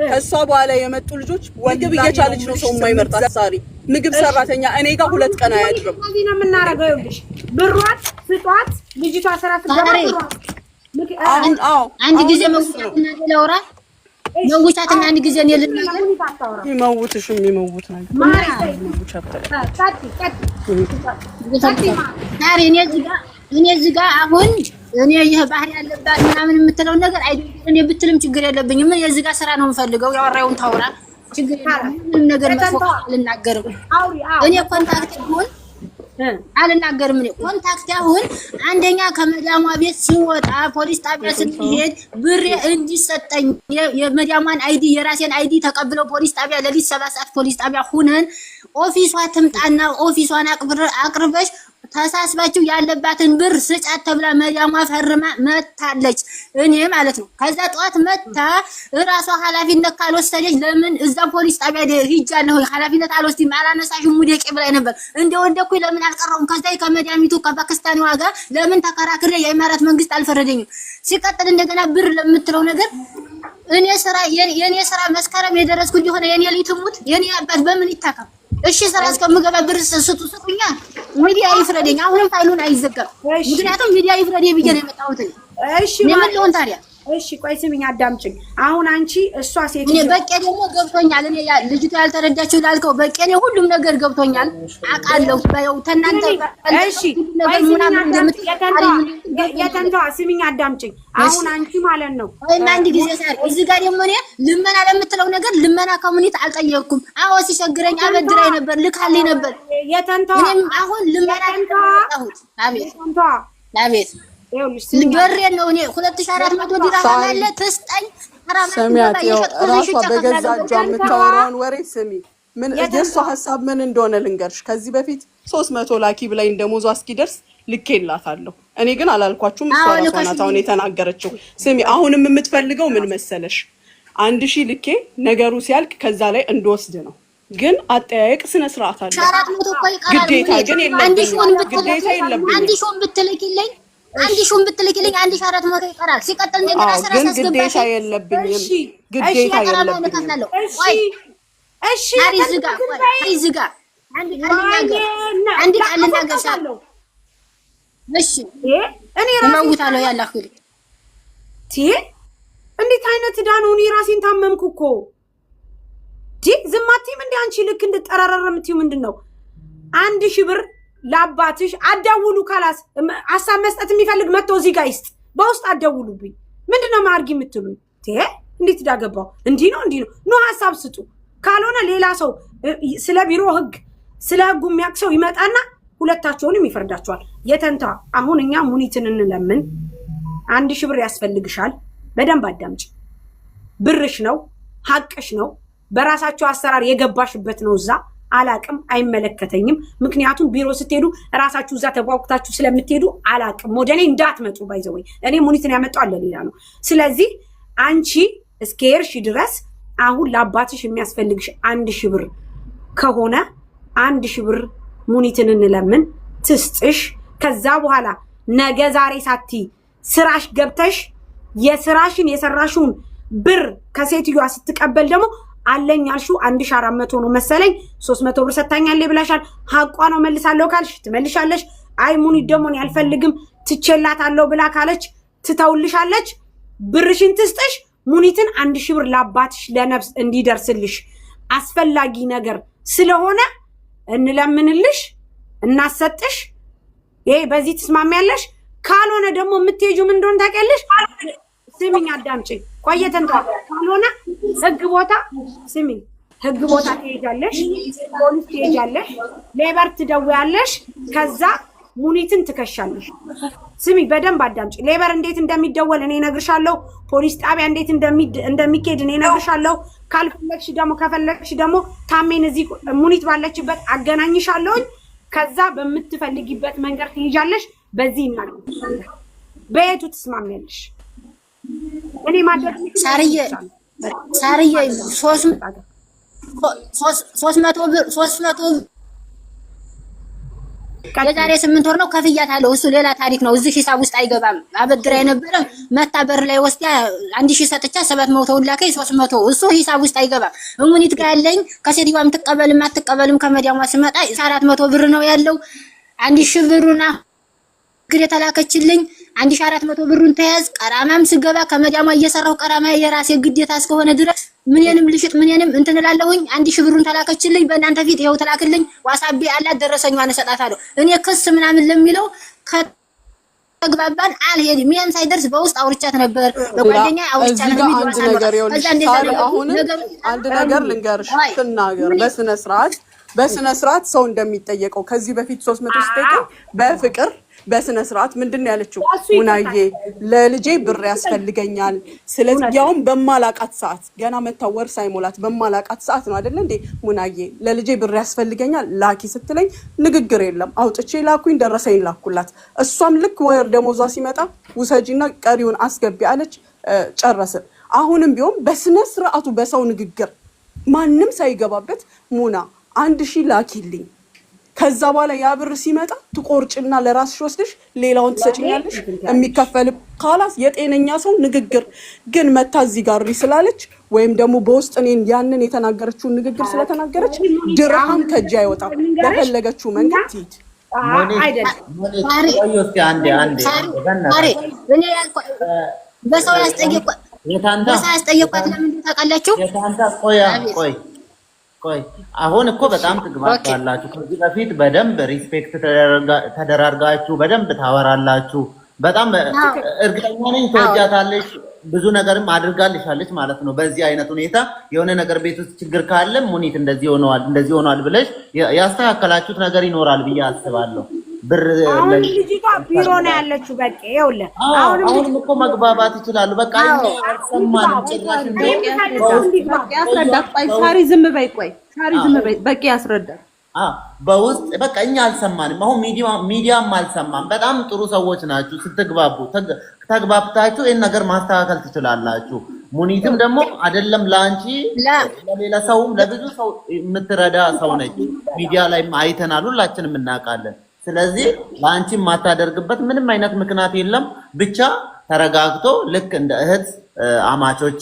ከሷ በኋላ የመጡ ልጆች ምግብ እየቻለች ነው ሰው የማይመርጣት። ሳሪ ምግብ ሰራተኛ እኔ ጋር 2 ቀን አያድርም። እዚህ ነው የምናረገው። ይኸውልሽ ብሯን ስጧት። ልጅቷ ስራ ትገባ። አንድ ጊዜ መውጣትና ለውራ መውጣትና አንድ ጊዜ ነው ልናገር። ይመውትሽ የሚመውት ነገር ዛሬ እኔ እዚህ ጋር አሁን እኔ ይሄ ባህሪ ያለባት ምናምን የምትለው ነገር አይደለም። እኔ ብትልም ችግር የለብኝም። ምን የዚህ ጋር ስራ ነው የምፈልገው። ያወራውን ታውራ ችግር የለም። ምንም ነገር መጥፎ አልናገርም። እኔ ኮንታክት ይሁን አልናገርም። እኔ ኮንታክት አሁን አንደኛ ከመዳሟ ቤት ሲወጣ ፖሊስ ጣቢያ ስትሄድ ብሬ እንዲሰጠኝ የመዳሟን አይዲ የራሴን አይዲ ተቀብለው ፖሊስ ጣቢያ ለሊት 7 ሰዓት ፖሊስ ጣቢያ ሁነን ኦፊሷ ትምጣና ኦፊሷን አቅርበሽ ተሳስባችሁ ያለባትን ብር ስጫት ተብላ መዳሟ ፈርማ መታለች። እኔ ማለት ነው። ከዛ ጠዋት መታ እራሷ ኃላፊነት ካልወሰደች ለምን እዛ ፖሊስ ጣቢያ ሄጃለሁ ኃላፊነት አልወስድም አላነሳሽም ሙዴቄ ብላኝ ነበር። እንደወደኩኝ ለምን አልቀረውም? ከዛ ከመዳሚቱ ከፓኪስታኒ ዋጋ ለምን ተከራክሬ የኢማራት መንግስት አልፈረደኝም? ሲቀጥል እንደገና ብር ለምትለው ነገር የኔ ስራ መስከረም የደረስኩ እንዲሆነ የኔ ልትሙት የኔ አባት በምን ይታከም? እሺ ስራ እስከምገባ ብር ስጡኛ። ሚዲያ ይፍረደኝ። አሁንም ፋይሉን አይዘጋም። ምክንያቱም ሚዲያ ይፍረደኝ ብዬ ነው የመጣሁት። እሺ ምን ልሆን ታዲያ? እሺ ቆይ ስሚኝ፣ አዳምጪኝ። አሁን አንቺ እሷ ሴት እኔ በቄ ደግሞ ገብቶኛል። እኔ ልጅቷ ያልተረዳችው ላልከው በቄ እኔ ሁሉም ነገር ገብቶኛል፣ አውቃለሁ። ባየው ተናንተ እሺ የተንቷ ስሚኝ፣ አዳምጪኝ። አሁን አንቺ ማለት ነው አንድ ጊዜ ሳር እዚህ ጋር ደግሞ እኔ ልመና ለምትለው ነገር ልመና ኮሙኒቲ አልጠየቅኩም። አዎ ሲቸግረኝ አበድራይ ነበር፣ ልካልኝ ነበር። የተንቷ አሁን ልመና አሁን አቤት አቤት ንገሬን ነው እኔ 2400 ዲራም አለ ተስጠኝ። ሰሚያት ራሷ በገዛ እጇ የምታወራውን ወሬ ስሚ። ምን የእሷ ሐሳብ ምን እንደሆነ ልንገርሽ። ከዚህ በፊት 300 ላኪ ብላኝ ደሞዟ እስኪደርስ ልኬላታለሁ። እኔ ግን አላልኳችሁም። እሷ ራሷ ናት አሁን የተናገረችው። ስሚ አሁንም የምትፈልገው ምን መሰለሽ? 1000 ልኬ ነገሩ ሲያልቅ ከዛ ላይ እንድወስድ ነው። ግን አጠያየቅ ስነ ስርዓት አለ። ግዴታ ግን የለብኝም። ግዴታ የለብኝም። 1000 ብትልኪልኝ 1400 ይቀራል። ሲቀጥል እንደገና ስራ አስገባሽ። ግዴታ የለብኝም። ግዴታ የለብኝም። እሺ አይዝጋ አንድ ቃል ልናገርሻለሁ። እሺ እኔ ራሴ እመውታለሁ ያላክል እንዴት አይነት ዳኑ? እኔ ራሴን ታመምኩ እኮ ዝም አትይም እንዴ አንቺ? ልክ እንድጠራረረ የምትይው ምንድነው? 1000 ብር ለአባትሽ አደውሉ። ካላስ ሐሳብ መስጠት የሚፈልግ መጥቶ እዚህ ጋር ይስጥ። በውስጥ አደውሉብኝ። ምንድነው ማርጊ የምትሉኝ? እንዴት ዳገባው? እንዲህ ነው ሐሳብ ስጡ። ካልሆነ ሌላ ሰው ስለ ቢሮ ህግ ስለ ህጉ የሚያክሰው ይመጣና ሁለታቸውንም ይፈርዳቸዋል። የተንታ አሁን እኛ ሙኒትን እንለምን። 1000 ብር ያስፈልግሻል። በደንብ አዳምጪ። ብርሽ ነው፣ ሐቅሽ ነው። በራሳቸው አሰራር የገባሽበት ነው። እዛ አላቅም፣ አይመለከተኝም። ምክንያቱም ቢሮ ስትሄዱ ራሳችሁ እዛ ተጓጉታችሁ ስለምትሄዱ አላቅም። ወደኔ እንዳትመጡ ባይዘወይ እኔ ሙኒትን ያመጣው አለ ሌላ ነው። ስለዚህ አንቺ እስከሄድሽ ድረስ አሁን ለአባትሽ የሚያስፈልግሽ 1000 ብር ከሆነ 1000 ብር ሙኒትን እንለምን ትስጥሽ። ከዛ በኋላ ነገ ዛሬ ሳቲ ስራሽ ገብተሽ የስራሽን የሰራሽውን ብር ከሴትዮዋ ስትቀበል ደግሞ አለኝ አልሽው 1400 ነው መሰለኝ 300 ብር ሰጣኛለች ብለሻል። ሐቋ ነው መልሳለሁ ካልሽ ትመልሻለሽ። አይ ሙኒት ደግሞ ያልፈልግም ትቸላታለሁ ብላ ካለች ትተውልሻለች። ብርሽን ትስጥሽ። ሙኒትን 1000 ብር ለአባትሽ ለነፍስ እንዲደርስልሽ አስፈላጊ ነገር ስለሆነ እንለምንልሽ እናሰጥሽ። ይሄ በዚህ ትስማሚያለሽ? ካልሆነ ደግሞ የምትሄጂው ምን እንደሆነ ታውቂያለሽ? ስሚኝ አዳምጪ። ቆየተንታ ካልሆነ ህግ ቦታ ስሚኝ፣ ህግ ቦታ ትሄጃለሽ፣ ፖሊስ ትሄጃለሽ፣ ሌበር ትደውያለሽ፣ ከዛ ሙኒትን ትከሻለሽ። ስሚ በደንብ አዳምጪ። ሌበር እንዴት እንደሚደወል እኔ እነግርሻለሁ። ፖሊስ ጣቢያ እንዴት እንደሚኬድ እኔ እነግርሻለሁ። ካልፈለግሽ ደግሞ ከፈለግሽ ደግሞ ታሜን እዚህ ሙኒት ባለችበት አገናኝሻለሁ። ከዛ በምትፈልጊበት መንገድ ትሄጃለሽ። በዚህ እናገር በየቱ ትስማሚያለሽ? እኔ ማደግ ሳርዬ 300 የዛሬ 8 ወር ነው ከፍያታለሁ። እሱ ሌላ ታሪክ ነው። እዚህ ሂሳብ ውስጥ አይገባም። አበድራ የነበረ መታ በር ላይ ወስዳ 1000 ሰጥቻ 700 ላከኝ 300 እሱ ሂሳብ ውስጥ አይገባም። ሙኒት ጋር ያለኝ ከሴትዮዋም ትቀበልም አትቀበልም ከመዲያሟ ስመጣ 400 ብር ነው ያለው። 1000 ብሩና ግሬ ተላከችልኝ 1400 ብሩን ተያዝ። ቀራማም ስገባ ከመዲያሟ እየሰራው ቀራማ የራሴ ግዴታ እስከሆነ ድረስ ምንንም ልሽጥ ምንንም እንትን እላለሁኝ። 1000 ብሩን ተላከችልኝ በእናንተ ፊት ይሄው ተላክልኝ። ዋሳቢ አላት ደረሰኛዋን እሰጣታለሁ። እኔ ክስ ምናምን ለሚለው ከተግባባን አልሄድም። ያን ሳይደርስ በውስጥ አውርቻት ነበር በጓደኛ አውርቻት ነበር። አንድ ነገር ልንገርሽ ትናገር በስነ ስርዓት ሰው እንደሚጠየቀው ከዚህ በፊት 300 ስቴክ በፍቅር በስነ ስርዓት ምንድነው ያለችው? ሙናዬ ለልጄ ብር ያስፈልገኛል። ስለዚህ ያውም በማላቃት ሰዓት ገና መታወር ሳይሞላት በማላቃት ሰዓት ነው አይደል እንዴ? ሙናዬ ለልጄ ብር ያስፈልገኛል ላኪ ስትለኝ ንግግር የለም አውጥቼ ላኩኝ፣ ደረሰኝ ላኩላት። እሷም ልክ ወር ደሞዟ ሲመጣ ውሰጂና ቀሪውን አስገቢ አለች። ጨረስን። አሁንም ቢሆን በስነ ስርዓቱ በሰው ንግግር ማንም ሳይገባበት ሙና 1000 ላኪልኝ ከዛ በኋላ ያ ብር ሲመጣ ትቆርጭና ለራስሽ ወስደሽ ሌላውን ትሰጪኛለሽ የሚከፈል ካላስ የጤነኛ ሰው ንግግር ግን መታ እዚህ ጋር ስላለች ወይም ደግሞ በውስጥ እኔን ያንን የተናገረችው ንግግር ስለተናገረች ድርሃም ከእጅ አይወጣም። በፈለገችው መንገድ ትሂድ። በሰው ያስጠየቋት ለምን ታውቃላችሁ? ቆይ አሁን እኮ በጣም ትግባባላችሁ። ከዚህ በፊት በደንብ ሪስፔክት ተደራርጋችሁ በደንብ ታወራላችሁ። በጣም እርግጠኛ ነኝ ትወጃታለሽ፣ ብዙ ነገርም አድርጋልሻለች ማለት ነው። በዚህ አይነት ሁኔታ የሆነ ነገር ቤት ውስጥ ችግር ካለ ሙኒት እንደዚህ ሆኗል ብለሽ ያስተካከላችሁት ነገር ይኖራል ብዬ አስባለሁ። ብር ልጅቷ ቢሮ ነው ያለችው። በቃ ይኸውልህ አሁንም እኮ መግባባት ይችላሉ። በቃ አልሰማንም ጭራሽ ያስረዳት። ሳሪ ዝም በይ፣ ዝም በይ፣ በቂ ያስረዳት። በውስጥ በቃ እኛ አልሰማንም። አሁን ሚዲያም አልሰማም። በጣም ጥሩ ሰዎች ናችሁ። ተግባብታችሁ ይህን ነገር ማስተካከል ትችላላችሁ። ሙኒትም ደግሞ አይደለም ለአንቺ ለሌላ ሰውም ለብዙ ሰው የምትረዳ ሰው ነች። ሚዲያ ላይም አይተናል፣ ሁላችንም እናውቃለን። ስለዚህ ለአንቺ የማታደርግበት ምንም አይነት ምክንያት የለም። ብቻ ተረጋግቶ ልክ እንደ እህት አማቾች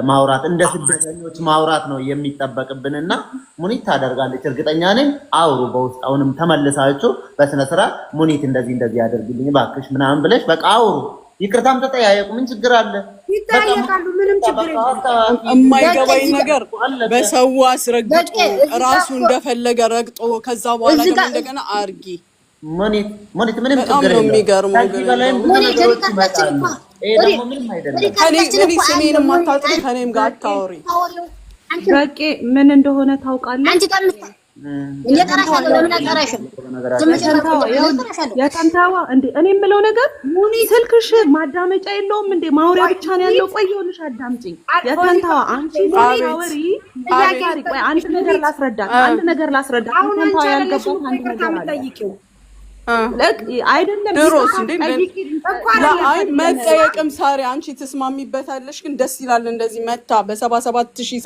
ማውራት እንደ ስደተኞች ማውራት ነው የሚጠበቅብንና ሙኒት ታደርጋለች፣ እርግጠኛ ነኝ። አውሩ በውስጥ አሁንም ተመልሳችሁ በስነ ስርዓት ሙኒት እንደዚህ ያደርግልኝ ባክሽ ምናምን ብለሽ በቃ አውሩ። ይቅርታም ተጠያየቁ። ምን ችግር አለ? ይታያሉ። ምንም ችግር የለም። የማይገባኝ ነገር በሰው አስረግጦ ራሱ እንደፈለገ ረግጦ ከዛ በኋላ ደግሞ እንደገና አርጊ ሙኒት ምንም ችግር የለም። የሚገርመው ግን ስሜንም አታጥሪ ከኔም ጋር አታወሪ። በቂ ምን እንደሆነ ታውቃለህ? የተንታዋ እንዴ እኔ የምለው ነገር ስልክሽ ማዳመጫ የለውም እንዴ? ማውሪያ ብቻ ነው ያለው። ቆይ ይኸውልሽ አዳምጪኝ። የተንታዋ አንቺ ታወሪ ቆይ አንድ ነገር ላስረዳት። የተንታዋ ያልገባት አንድ ነገር አለ። አይደለም ድሮስ እንዴ አይ መጠየቅም ሳሪ አንቺ ትስማሚበታለሽ። ግን ደስ ይላል እንደዚህ መታ በ77,000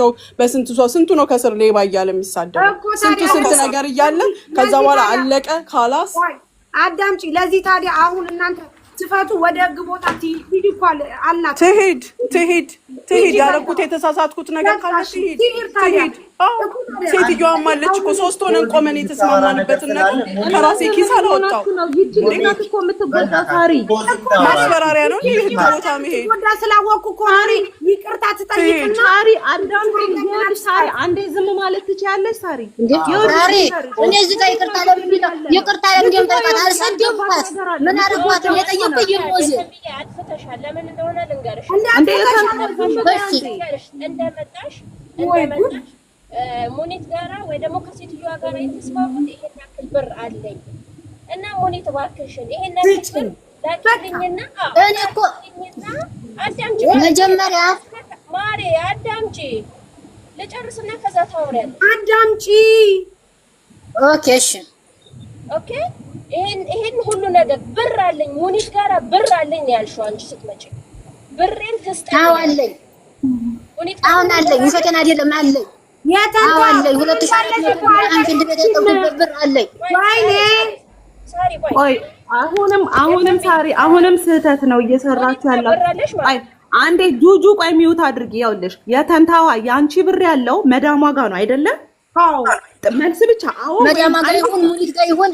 ሰው ስንቱ ነው ከስር ሌባ እያለ የሚሳደበው ስንት ነገር እያለ ከዛ በኋላ አለቀ ካላስ። አዳምጪ። ለዚህ ታዲያ አሁን እናንተ ትፈቱ ወደ ህግ ቦታ ትሂድ እኮ አላት። ትሂድ ያደረኩት የተሳሳትኩት ነገር ካለ ትሂድ። ሴትዮዋም አለች እኮ 3 ሆነን ቆመን የተስማማንበትን ነገር ከራሴ ኪስ አላወጣው። ማስፈራሪያ ነው የህግ ቦታ መሄድ። ወዳ ስላወቁ እኮ ይቅርታ ትጠይቅና ሳሪ አንዴ ዝም ማለት ትችያለሽ። ሳሪ እኔ እዚህ ጋር ይቅርታ ለምን ጠይቃት አልሰደብኳት። ምን አደረኳት? የጠየቁኝ ይሞዝ አጥፍተሻል። ለምን እንደሆነ ልንገርሽ። እንደመጣሽ ሙኒት ጋራ ወይ ደግሞ ከሴትዮዋ ጋራ የተስማሙት ይሄን ያክል ብር አለኝ እና ሙኒት እባክሽን ይሄን ነገር ላኪልኝና እኔ እኮ አዳምጪ መጀመሪያ ማሬ አዳምጪ ልጨርስና ከዛ ታወሪያለሽ። አዳምጪ። ኦኬ እሺ ኦኬ። ይሄን ሁሉ ነገር ብር አለኝ ሙኒት ጋራ ብር አለኝ ያልሽው አንቺ ስትመጪ ብሬን ትስጣለሽ። አዎ አለኝ ሙኒት አሁን አለኝ። ውሸቴን አይደለም አለኝ። ያታው አለኝ 2000 ብር አለኝ። ቆይ አሁንም ሳሪ አሁንም ስህተት ነው እየሰራችሁ ያላችሁ። አንዴ ጁጁ ቆይ ሚውት አድርጊ። ያውልሽ የተንታዋ ያንቺ ብር ያለው መዳሟ ጋር ነው አይደለም? አዎ መልስ ብቻ። አዎ መዳሟ ጋር ይሁን ሙኒት ጋር ይሁን።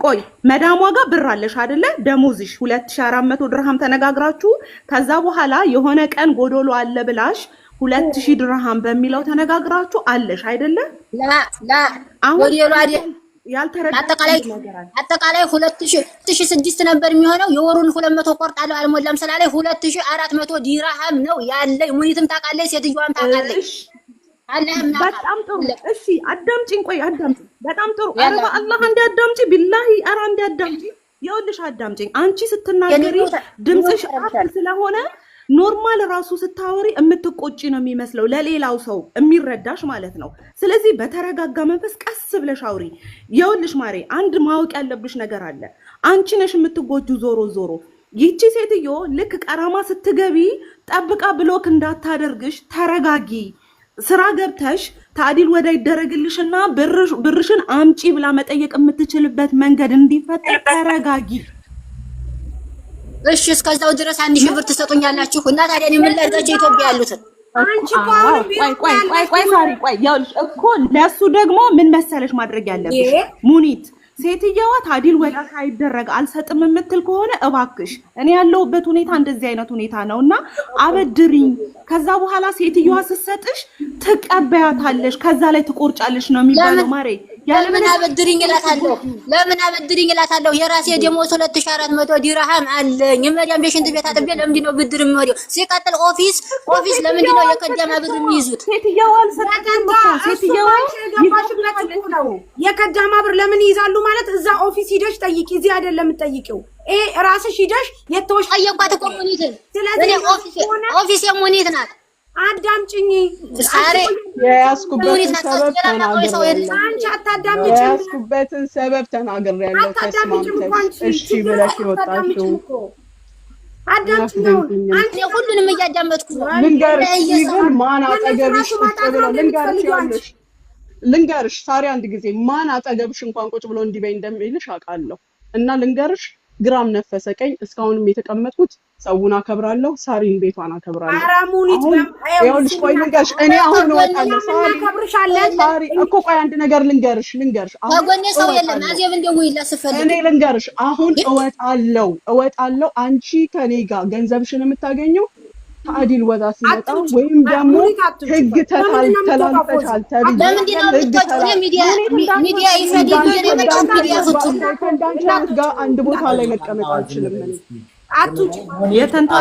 ቆይ መዳሟ ጋር ብር አለሽ አይደለ? ደሞዝሽ 2400 ድርሃም ተነጋግራችሁ ከዛ በኋላ የሆነ ቀን ጎዶሎ አለ ብላሽ 2000 ድርሃም በሚለው ተነጋግራችሁ አለሽ አይደለ? ላ ጎዶሎ አይደል አጠቃላይ 2006 ነበር የሚሆነው። የወሩን 200 ቆርጣለሁ አልሞላም ስላለኝ 2400 ዲርሃም ነው ያለኝ። ሙኒትም ታውቃለች፣ ሴትዮዋም ታውቃለች። በጣም ጥሩ። እሺ አዳምጪኝ። ቆይ አዳምጪኝ። በጣም ጥሩ። ኧረ በአላህ አንዴ አዳምጪ። ቢላሂ ኧረ አንዴ አዳምጪ። ይኸውልሽ አዳምጪኝ። አንቺ ስትናገሪ ድምፅሽ አፍ ስለሆነ ኖርማል ራሱ ስታወሪ የምትቆጪ ነው የሚመስለው ለሌላው ሰው የሚረዳሽ ማለት ነው። ስለዚህ በተረጋጋ መንፈስ ቀስ ብለሽ አውሪ። ይኸውልሽ ማሬ አንድ ማወቅ ያለብሽ ነገር አለ። አንቺ ነሽ የምትጎጁ ዞሮ። ይቺ ሴትዮ ልክ ቀራማ ስትገቢ ጠብቃ ብሎክ እንዳታደርግሽ ተረጋጊ። ስራ ገብተሽ ታዲል ወደ ይደረግልሽና ብርሽን አምጪ ብላ መጠየቅ የምትችልበት መንገድ እንዲፈጠር ተረጋጊ። እሺ እስከዛው ድረስ 1000 ብር ትሰጡኛላችሁ እና ታዲያ እኔ ምን ላድርጋቸው? ኢትዮጵያ ያሉትን አንቺ ቆይ ሳሪ ቆይ ያውልሽ እኮ ለሱ ደግሞ ምን መሰለሽ ማድረግ ያለብሽ ሙኒት ሴትየዋ ታዲል ወዳ ሳይደረግ አልሰጥም የምትል ከሆነ እባክሽ እኔ ያለሁበት ሁኔታ እንደዚህ አይነት ሁኔታ ነውና አበድሪኝ። ከዛ በኋላ ሴትየዋ ስትሰጥሽ ትቀበያታለሽ፣ ከዛ ላይ ትቆርጫለሽ ነው የሚባለው ማሬ። ለምን አበድሪኝ እላታለሁ? የራሴ ደሞዝ 2400 ዲርሃም አለኝ። የመዲያም ቤሽንት ቤት አጥቤ ለምንድን ነው ብድር የምወደው? ሲቀጥል ኦፊስ ለምንድን ነው የከዳማ ብር የሚይዙት? ሴትየዋ አልሰጠችም እኮ ሴትየዋ የከዳማ ብር ለምን ይይዛሉ ማለት እዛ ኦፊስ ሂደሽ ጠይቂ። እዚህ አይደለም የምትጠይቂው። ራስሽ ሂደሽ የተወሽ ጠየቋት እኮ ሙኒትን። ስለዚህ ኦፊስ የሙኒት ናት። አዳምጪኝ ሳሬ የያዝኩበትን ሰበብ ተናግሬያለሁ። ተስማምተሽ እሺ ብለሽ የወጣሽው አዳምጪኝ። ሁሉንም እያዳመጥኩ ነው። ልንገርሽ ሳሪ አንድ ጊዜ ማን አጠገብሽ እንኳን ቁጭ ብሎ እንዲበይ እንደሚልሽ አውቃለሁ። እና ልንገርሽ ግራም ነፈሰ ቀኝ እስካሁንም የተቀመጥኩት ሰውን አከብራለሁ፣ ሳሪን ቤቷን አከብራለሁ። አራሙኒት ይኸውልሽ ቆይ ልንገርሽ እኔ አሁን እወጣለሁ። ሳሪ እኮ ቆይ አንድ ነገር ልንገርሽ ከጎኔ ሰው የለም። አዜብ እንደውይላ ስፈልግ እኔ ልንገርሽ አሁን እወጣለሁ። አንቺ ከኔ ጋር ገንዘብሽን የምታገኘው ታዲል ወዳ ሲመጣ ወይም ደግሞ ህግ ተላልፈሻል ተብዬ ለምንድን ነው የምትወጪው? ሚዲያ ይፈዲዱ የመጣው ሚዲያ ፍቱን ከእንዳንቺ ጋር አንድ ቦታ ላይ መቀመጥ አልችልም። አትውጪ የተንታ